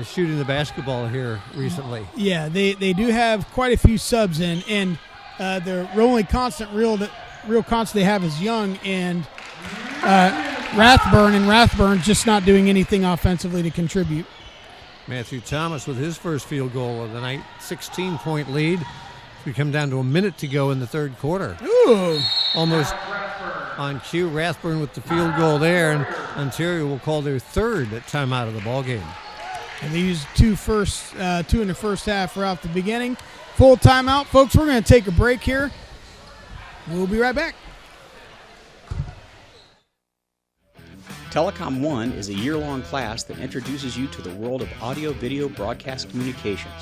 shooting the basketball here recently. Yeah, they do have quite a few subs in, and the only real constant they have is Young and Rathburn, and Rathburn's just not doing anything offensively to contribute. Matthew Thomas with his first field goal of the night, 16-point lead. We come down to a minute to go in the third quarter. Ooh. Almost on cue, Rathburn with the field goal there, and Ontario will call their third timeout of the ball game. And they used two in the first half right off the beginning. Full timeout. Folks, we're going to take a break here. We'll be right back. Telecom 1 is a year-long class that introduces you to the world of audio-video broadcast communications.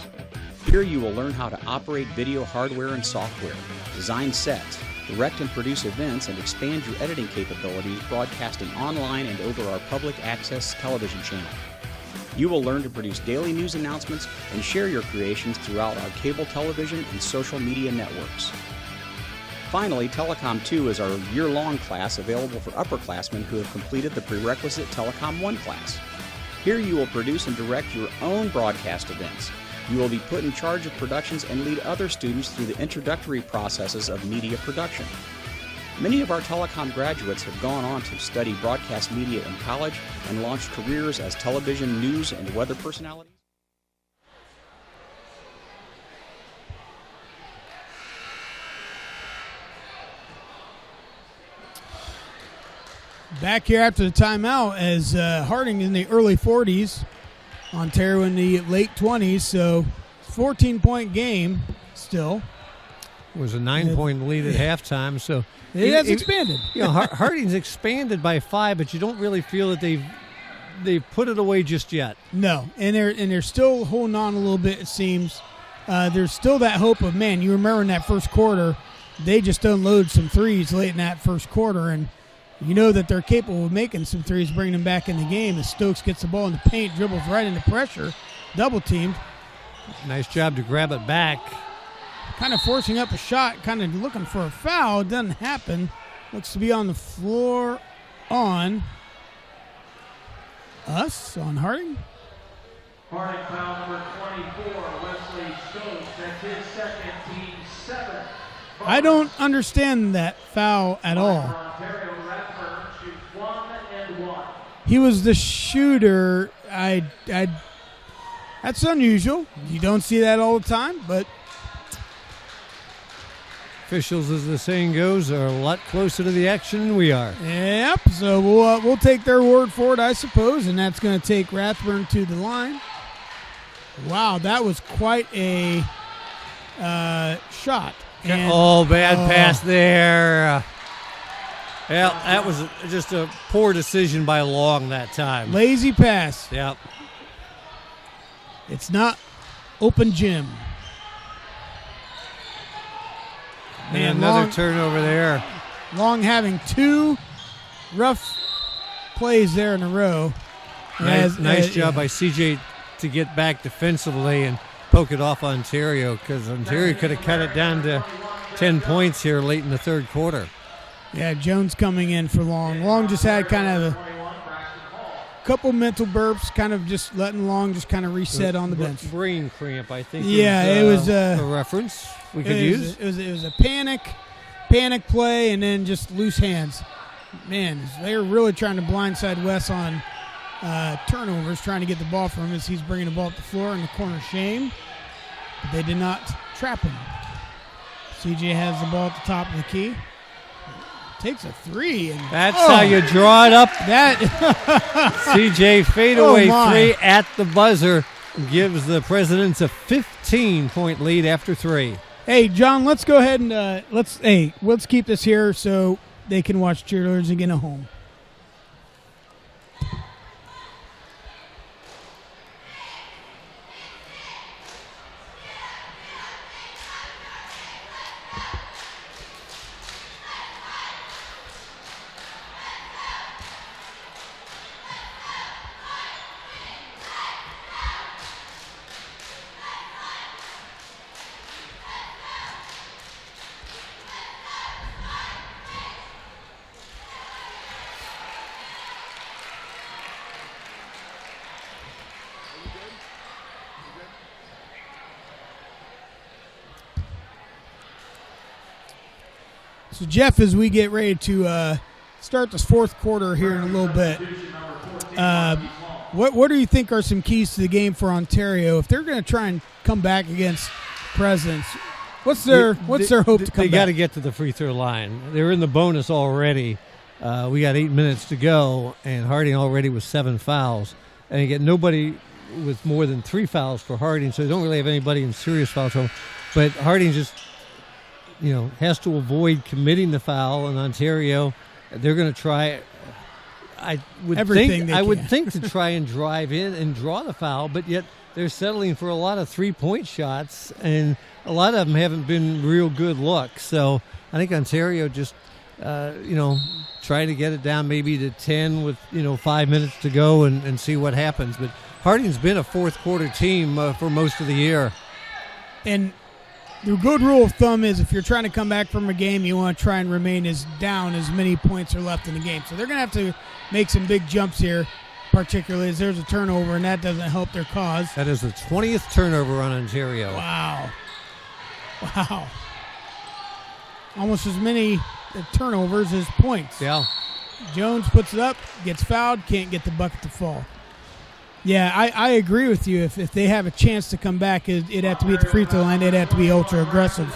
Here you will learn how to operate video hardware and software, design sets, direct and produce events, and expand your editing capabilities broadcasting online and over our public access television channel. You will learn to produce daily news announcements and share your creations throughout our cable television and social media networks. Finally, Telecom 2 is our year-long class available for upperclassmen who have completed the prerequisite Telecom 1 class. Here you will produce and direct your own broadcast events. You will be put in charge of productions and lead other students through the introductory processes of media production. Many of our telecom graduates have gone on to study broadcast media in college and launched careers as television news and weather personalities. Back here after the timeout as Harding in the early 40s, Ontario in the late 20s, so 14-point game still. It was a 9-point lead at halftime, so it has expanded. Harding's expanded by 5, but you don't really feel that they've put it away just yet. No, and they're still holding on a little bit, it seems. There's still that hope of, man, you remember in that first quarter, they just unloaded some threes late in that first quarter, and you know that they're capable of making some threes, bringing them back in the game as Stokes gets the ball in the paint, dribbles right into pressure, double-teamed. Nice job to grab it back. Kind of forcing up a shot, kind of looking for a foul. It doesn't happen. Looks to be on the floor on us, on Harding. Harding foul number 24, Wesley Stokes. That's his second, team 7. I don't understand that foul at all. Ontario Rathburn shoots 1 and 1. He was the shooter. That's unusual. You don't see that all the time, but Officials, as the saying goes, are a lot closer to the action than we are. yep. So we'll take their word for it, I suppose, and that's going to take Rathburn to the line. Wow, that was quite a shot. And, bad pass there. Well, that was just a poor decision by Long that time. Lazy pass. Yep. It's not open gym. And another turnover there. Long having 2 rough plays there in a row. Nice job by CJ to get back defensively and poke it off Ontario, because Ontario could have cut it down to 10 points here late in the third quarter. Yeah, Jones coming in for Long. Long just had kind of a couple mental burps, kind of just letting Long just kind of reset on the bench. Brain cramp, I think. Yeah, it was a reference. we could use. It was a panic play, and then just loose hands. Man, they were really trying to blindside Wes on turnovers, trying to get the ball from him as he's bringing the ball up the floor in the corner. Shame, but they did not trap him. CJ has the ball at the top of the key. Takes a three. And, that's how you draw it up. That CJ fadeaway three my. at the buzzer gives the Presidents a 15-point lead after 3. Hey, John, let's go ahead and let's keep this here so they can watch cheerleaders and get home. So, Jeff, as we get ready to start this fourth quarter here in a little bit, what do you think are some keys to the game for Ontario if they're going to try and come back against Presidents? What's their hope to come back? They got to get to the free throw line. They're in the bonus already. We got 8 minutes to go, and Harding already with 7 fouls. And you get nobody with more than 3 fouls for Harding, so they don't really have anybody in serious foul trouble. But Harding just has to avoid committing the foul. In Ontario, they're going to try. I would think to try and drive in and draw the foul, but yet they're settling for a lot of 3-point shots, and a lot of them haven't been real good looks. So I think Ontario just, try to get it down maybe to 10 with 5 minutes to go and see what happens. But Harding's been a fourth quarter team for most of the year, and the good rule of thumb is if you're trying to come back from a game, you want to try and remain as down as many points are left in the game. So they're going to have to make some big jumps here, particularly as there's a turnover, and that doesn't help their cause. That is the 20th turnover on Ontario. Wow. Almost as many turnovers as points. Yeah. Jones puts it up, gets fouled, can't get the bucket to fall. Yeah, I agree with you. If they have a chance to come back, it'd have to be at the free throw line. They'd have to be ultra aggressive.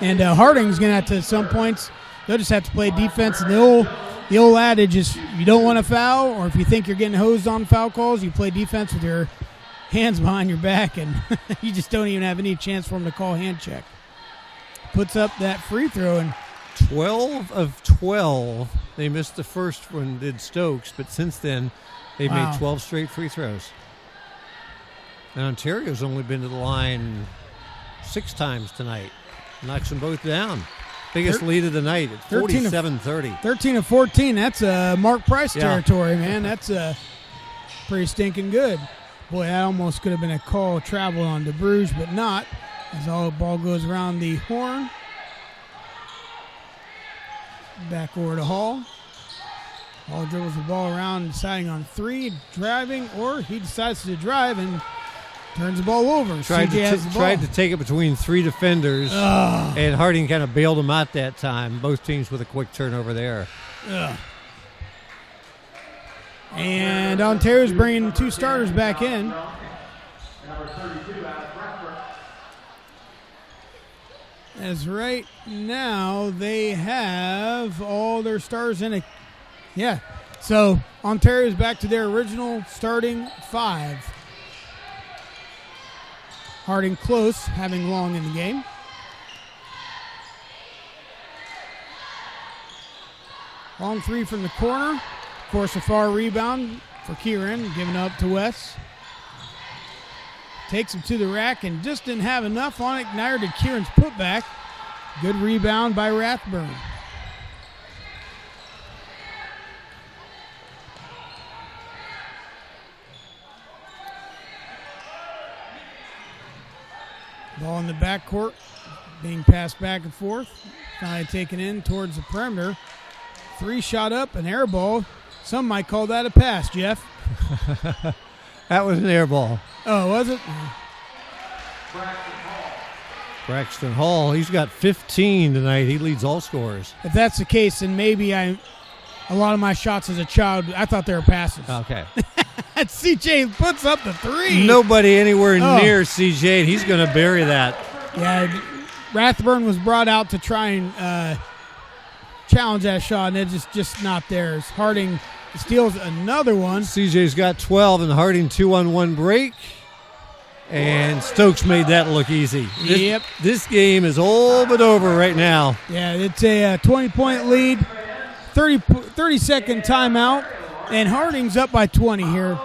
And Harding's going to have to, at some points, they'll just have to play defense. And the old adage is you don't want to foul, or if you think you're getting hosed on foul calls, you play defense with your hands behind your back, and you just don't even have any chance for them to call hand check. Puts up that free throw. And 12 of 12. They missed the first one, did Stokes, but since then, they've made 12 straight free throws. And Ontario's only been to the line 6 times tonight. Knocks them both down. Biggest lead of the night at 47-30. 13 of 14. That's Mark Price territory, man. That's pretty stinking good. Boy, that almost could have been a call travel on to Bruges, but not, as all the ball goes around the horn. Back over to Hall. Hall dribbles the ball around, deciding on 3, driving, or he decides to drive and turns the ball over. Tried to take it between 3 defenders, and Harding kind of bailed him out that time. Both teams with a quick turnover there. And Ontario's bringing 2 starters back in. As right now they have all their stars in it. Yeah. So Ontario's back to their original starting 5. Harding close, having Long in the game. Long 3 from the corner. Of course, a far rebound for Kieran, given up to Wes. Takes him to the rack and just didn't have enough on it. Neither did Kieran's putback. Good rebound by Rathburn. Ball in the backcourt, being passed back and forth. Finally taken in towards the perimeter. 3 shot up, an air ball. Some might call that a pass, Jeff. That was an air ball. Oh, was it? Braxton Hall, he's got 15 tonight. He leads all scorers. If that's the case, then maybe a lot of my shots as a child, I thought they were passes. Okay. CJ puts up the 3. Nobody anywhere near CJ, and he's going to bury that. Yeah, Rathburn was brought out to try and challenge that shot, and it's just not theirs. Harding steals another one. CJ's got 12, and Harding 2-on-1 break. And Stokes made that look easy. This game is all but over right now. Yeah, it's a 20-point lead, 30-second timeout, and Harding's up by 20 here.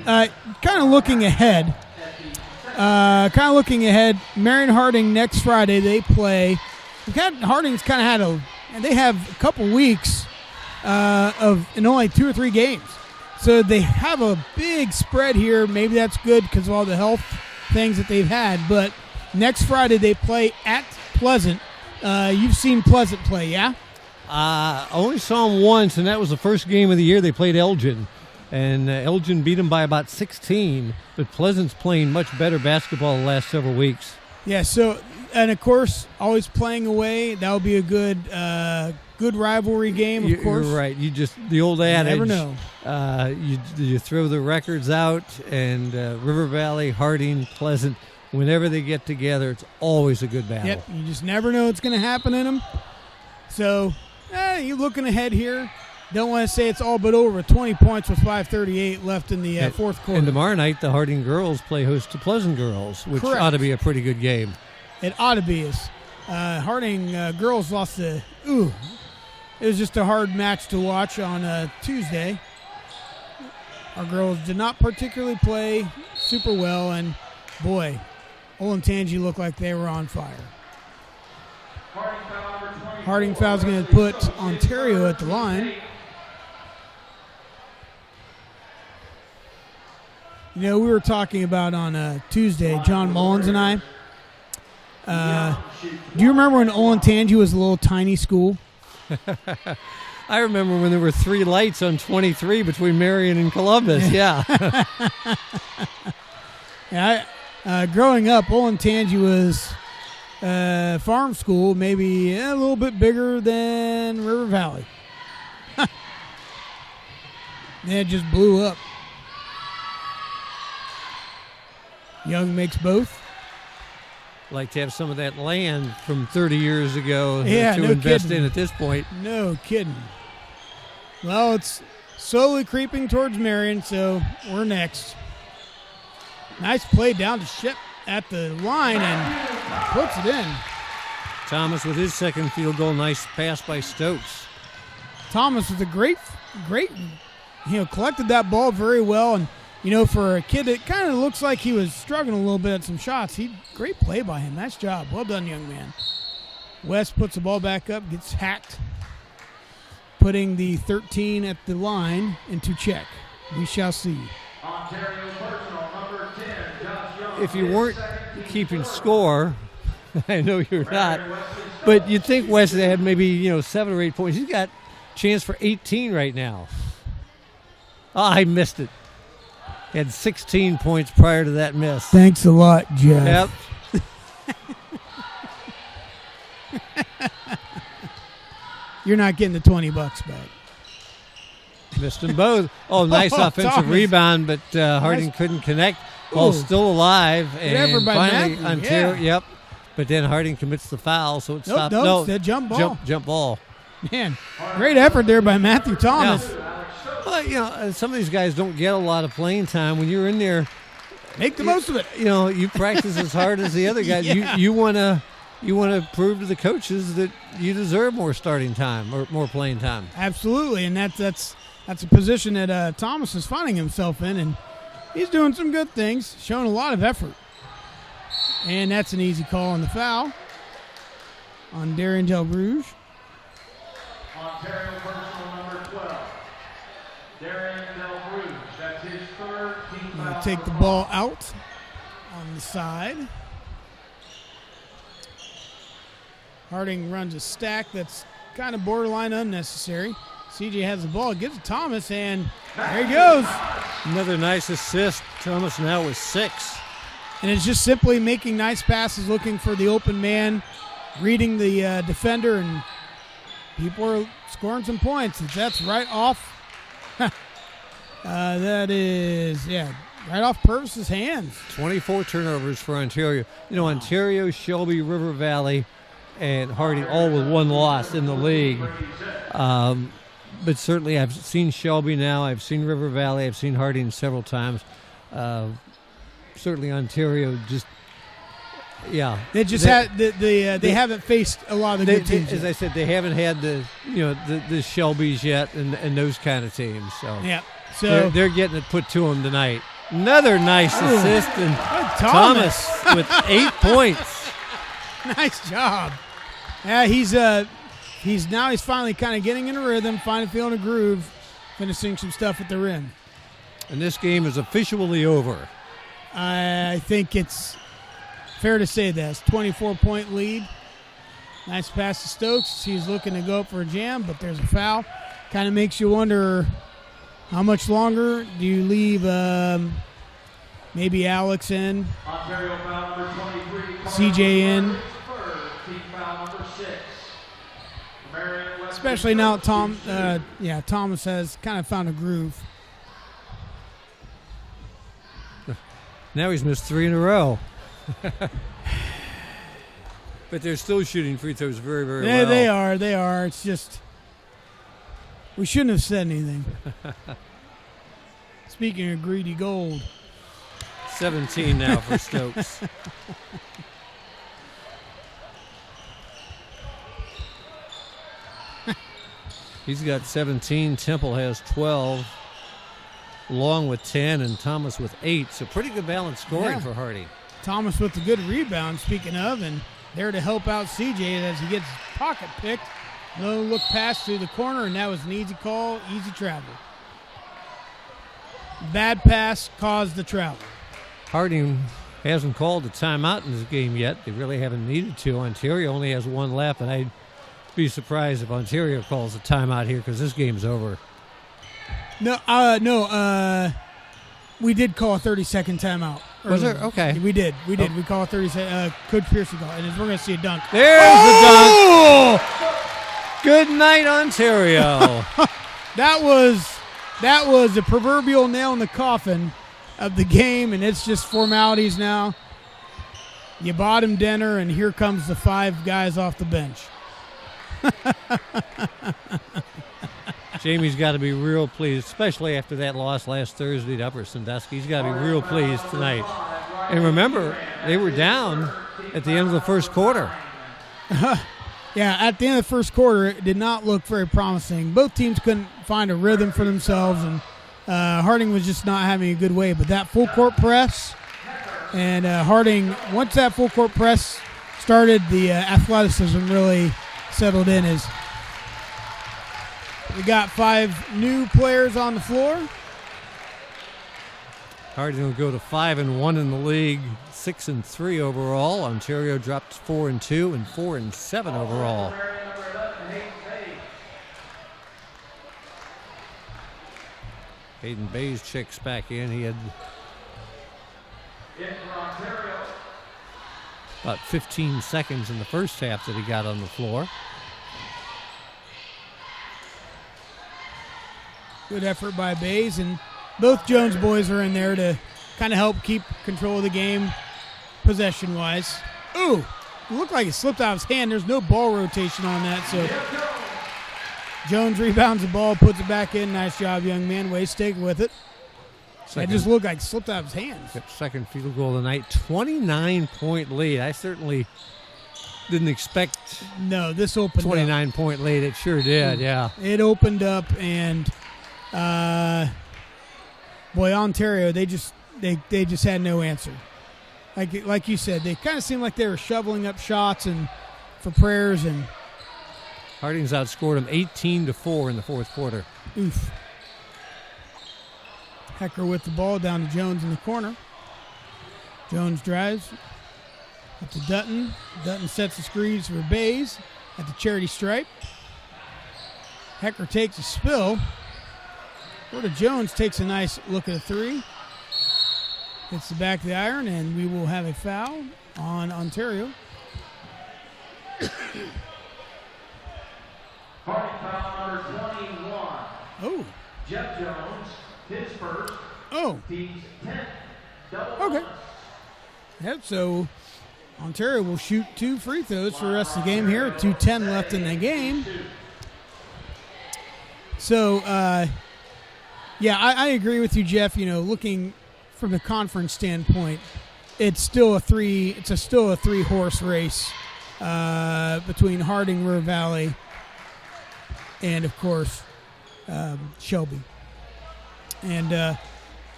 Kind of looking ahead. Marion Harding next Friday, they play. Harding's kind of they have a couple weeks in only 2 or 3 games. So they have a big spread here. Maybe that's good because of all the health things that they've had. But next Friday they play at Pleasant. You've seen Pleasant play, yeah? I only saw them once, and that was the first game of the year. They played Elgin, and Elgin beat them by about 16. But Pleasant's playing much better basketball the last several weeks. Yeah, so, and of course, always playing away. That would be a good rivalry game, of course. You're right. The old adage. You never know. You throw the records out, and River Valley, Harding, Pleasant, whenever they get together, it's always a good battle. Yep, you just never know what's going to happen in them. So, you're looking ahead here. Don't want to say it's all but over. 20 points with 5:38 left in the fourth quarter. And tomorrow night, the Harding girls play host to Pleasant girls, which Correct. ought to be a pretty good game. It ought to be. Harding girls lost it was just a hard match to watch on Tuesday. Our girls did not particularly play super well, and boy, Olentangy looked like they were on fire. Harding foul's going to put Ontario at the line. You know, we were talking about on Tuesday, John Mullins and I. Do you remember when Olentangy was a little tiny school? I remember when there were 3 lights on 23 between Marion and Columbus. Yeah. Growing up, Olentangy was farm school, maybe a little bit bigger than River Valley. It just blew up. Young makes both. Like to have some of that land from 30 years ago to no invest kidding. in at this point. No kidding. Well, it's slowly creeping towards Marion, so we're next. Nice play down to Ship at the line and puts it in. Thomas with his second field goal. Nice pass by Stokes. Thomas with a great, collected that ball very well. And, for a kid, it kind of looks like he was struggling a little bit at some shots. Great play by him. Nice job. Well done, young man. West puts the ball back up, gets hacked, putting the 13 at the line into check. We shall see. If you weren't keeping score, I know you're not, but you'd think West had maybe 7 or 8 points. He's got a chance for 18 right now. Oh, I missed it. He had 16 points prior to that miss. Thanks a lot, Jeff. Yep. You're not getting the $20 back. Missed them both. Oh, nice offensive Thomas. Rebound, but Harding couldn't connect. Ball's still alive. And by finally, Matthew, Ontario, yeah. Yep. But then Harding commits the foul, so it stopped. No, it's a jump ball. Jump ball. Man, great effort there by Matthew Thomas. Yeah. Well, some of these guys don't get a lot of playing time. When you're in there, make the most of it. You practice as hard as the other guys. Yeah. You want to prove to the coaches that you deserve more starting time or more playing time. Absolutely, and that's a position that Thomas is finding himself in, and he's doing some good things, showing a lot of effort. And that's an easy call on the foul on Darian Del Bruges. Ontario personal number 12. Darian Del Bruges. That's his third team foul. He'll take the ball out on the side. Harding runs a stack that's kind of borderline unnecessary. CJ has the ball, gives it to Thomas, and there he goes. Another nice assist. Thomas now with 6. And it's just simply making nice passes, looking for the open man, reading the defender, and people are scoring some points. That's right off. That is, right off Purvis's hands. 24 turnovers for Ontario. Ontario, Shelby, River Valley, and Harding all with one loss in the league. But certainly I've seen Shelby now. I've seen River Valley. I've seen Harding several times. Certainly Ontario just, They just they haven't faced a lot of the good teams. As I said, they haven't had the Shelbys yet and those kind of teams. So they're getting it put to them tonight. Another nice assist, and Thomas with 8 points. Nice job. Yeah, he's finally kind of getting in a rhythm, finally feeling a groove, finishing some stuff at the rim. And this game is officially over. I think it's fair to say that. It's a 24-point lead. Nice pass to Stokes. He's looking to go up for a jam, but there's a foul. Kind of makes you wonder how much longer do you leave maybe Alex in, Ontario foul number 23, CJ in. team foul number 6. Especially now Thomas has kind of found a groove. Now he's missed 3 in a row. But they're still shooting free throws very, very well. Yeah, they are. It's just we shouldn't have said anything. Speaking of greedy gold. 17 now for Stokes. He's got 17. Temple has 12. Long with 10 and Thomas with 8. So pretty good balanced scoring for Harding. Thomas with the good rebound, speaking of, and there to help out CJ as he gets his pocket picked. No look pass through the corner, and that was an easy call, easy travel. Bad pass caused the travel. Harding hasn't called a timeout in this game yet. They really haven't needed to. Ontario only has one left, and I'd be surprised if Ontario calls a timeout here because this game's over. No. We did call a 30-second timeout. Was there? Okay. We did. We call a 30-second. Coach Pearson called, and we're going to see a dunk. There's the dunk. Good night, Ontario. That was the proverbial nail in the coffin of the game, and it's just formalities now. You bottom dinner, and here comes the 5 guys off the bench. Jamie's got to be real pleased, especially after that loss last Thursday to Upper Sandusky. He's got to be real pleased tonight. And remember, they were down at the end of the first quarter. Yeah, at the end of the first quarter, it did not look very promising. Both teams couldn't find a rhythm for themselves, and Harding was just not having a good way. But that full court press, and Harding, once that full court press started, the athleticism really settled in. As we got 5 new players on the floor. Harding will go to 5-1 in the league, 6-3 overall. Ontario dropped 4-2 and 4-7 overall. Hayden Bays checks back in. He had about 15 seconds in the first half that he got on the floor. Good effort by Bays, and both Jones boys are in there to kind of help keep control of the game possession-wise. Ooh, it looked like it slipped out of his hand. There's no ball rotation on that, so Jones rebounds the ball, puts it back in. Nice job, young man. Way stick with it. It just looked like it slipped out of his hands. Second field goal of the night, 29-point lead. I certainly didn't expect this opened 29-point lead. It sure did, yeah. It opened up, and Ontario, they just had no answer. Like you said, they kind of seemed like they were shoveling up shots and for prayers, and Harding's outscored them 18-4 in the fourth quarter. Oof. Hecker with the ball down to Jones in the corner. Jones drives up to Dutton. Dutton sets the screens for Bays at the charity stripe. Hecker takes a spill. Jones takes a nice look at a 3. Hits the back of the iron, and we will have a foul on Ontario. Harding foul number 21. Oh. Jeff Jones, his first. Oh. Team's 10th. Double Okay. bonus. Yep, so Ontario will shoot 2 free throws for the rest of the game here. 2:10 left in the game. So, yeah, I agree with you, Jeff. You know, looking from the conference standpoint, it's still a three-horse race between Harding, River Valley, and of course Shelby. And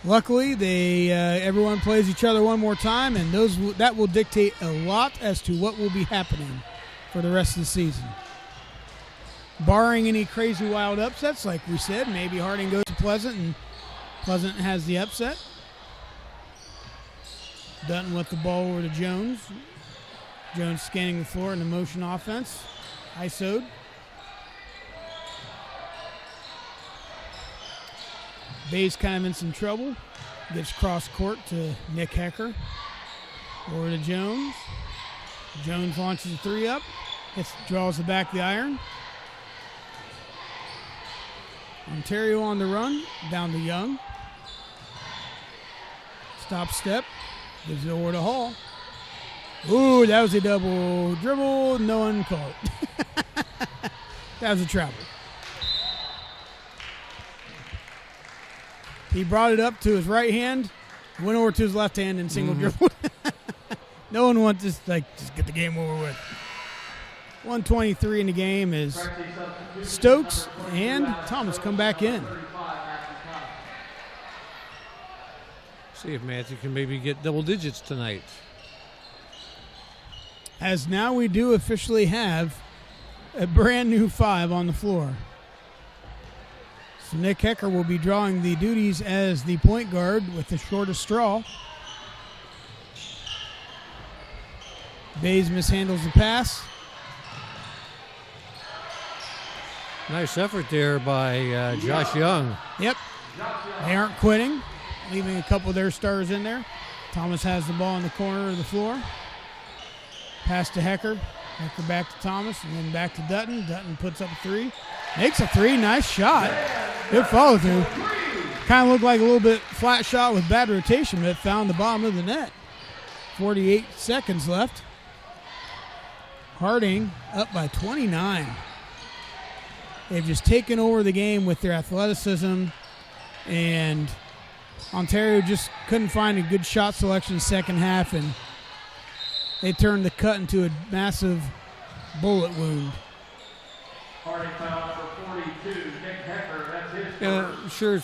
luckily, everyone plays each other one more time, and that will dictate a lot as to what will be happening for the rest of the season. Barring any crazy wild upsets, like we said, maybe Harding goes to Pleasant, and Pleasant has the upset. Dutton left the ball over to Jones. Jones scanning the floor in the motion offense. ISO'd. Bay's kind of in some trouble. Gets cross court to Nick Hecker. Over to Jones. Jones launches a 3 up. Draws the back of the iron. Ontario on the run. Down to Young. Stop step. Gives it over to Hall. Ooh, that was a double dribble. No one called it. That was a travel. He brought it up to his right hand, went over to his left hand, and single dribble. No one wants this, just get the game over with. 1:23 in the game is Stokes and Thomas come back in. See if Matthew can maybe get double digits tonight. As now we do officially have a brand new 5 on the floor. So Nick Hecker will be drawing the duties as the point guard with the shortest straw. Bays mishandles the pass. Nice effort there by Josh Young. Yep. They aren't quitting, leaving a couple of their stars in there. Thomas has the ball in the corner of the floor. Pass to Hecker. Hecker back to Thomas, and then back to Dutton. Dutton puts up a 3. Makes a 3. Nice shot. Good follow through. Kind of looked like a little bit flat shot with bad rotation, but it found the bottom of the net. 48 seconds left. Harding up by 29. They've just taken over the game with their athleticism, and Ontario just couldn't find a good shot selection second half, and they turned the cut into a massive bullet wound. Harding foul number 42, Nick Hecker. That's his Yeah, first. sure.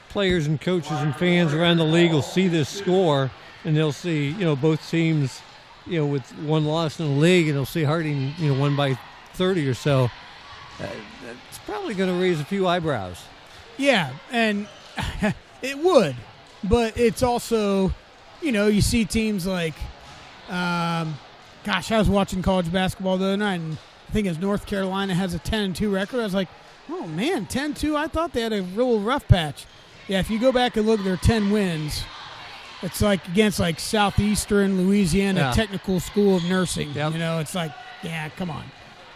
Players and coaches and fans around the league will see this score, and they'll see, both teams, with one loss in the league, and they'll see Harding, won by 30 or so. It's probably going to raise a few eyebrows. Yeah, and it would, but it's also, you see teams like, I was watching college basketball the other night, and I think it's North Carolina has a 10-2 record. I was like, oh man, 10-2. I thought they had a real rough patch. Yeah, if you go back and look at their 10 wins, it's like against like Southeastern Louisiana Technical School of Nursing. Yep. It's like, yeah, come on.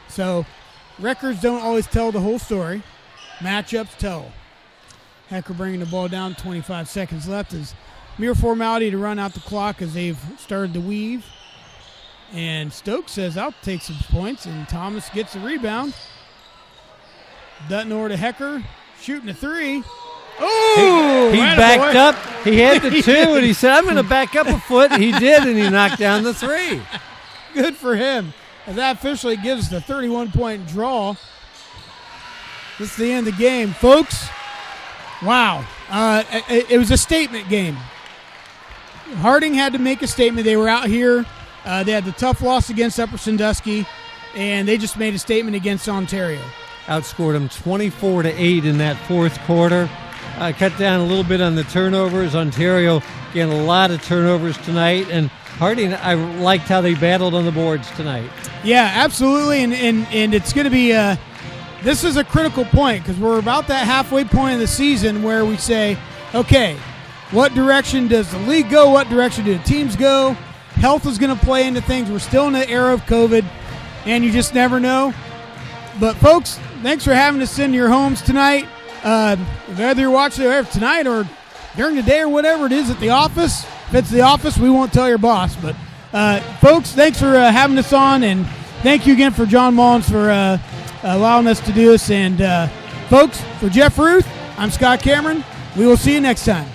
So records don't always tell the whole story. Matchups tell. Hecker bringing the ball down, 25 seconds left. Is mere formality to run out the clock as they've started to weave. And Stokes says, I'll take some points, and Thomas gets the rebound. Dutton over to Hecker, shooting a 3. Oh! He backed up. He had the 2, and he said, I'm going to back up a foot. He did, and he knocked down the 3. Good for him. And that officially gives the 31-point draw. This is the end of the game, folks. Wow. It was a statement game. Harding had to make a statement. They were out here. They had the tough loss against Upper Sandusky, and they just made a statement against Ontario. Outscored them 24-8 in that fourth quarter. Cut down a little bit on the turnovers. Ontario getting a lot of turnovers tonight, and Harding, I liked how they battled on the boards tonight. Yeah, absolutely, and it's going to be this is a critical point because we're about that halfway point of the season where we say, okay, What direction does the league go? What direction do the teams go? Health is going to play into things. We're still in the era of COVID, and you just never know. But, folks, thanks for having us into your homes tonight. Whether you're watching it tonight or during the day or whatever it is at the office. If it's the office, we won't tell your boss. But, folks, thanks for having us on, and thank you again for John Mullins for allowing us to do this. And, folks, for Jeff Ruth, I'm Scott Cameron. We will see you next time.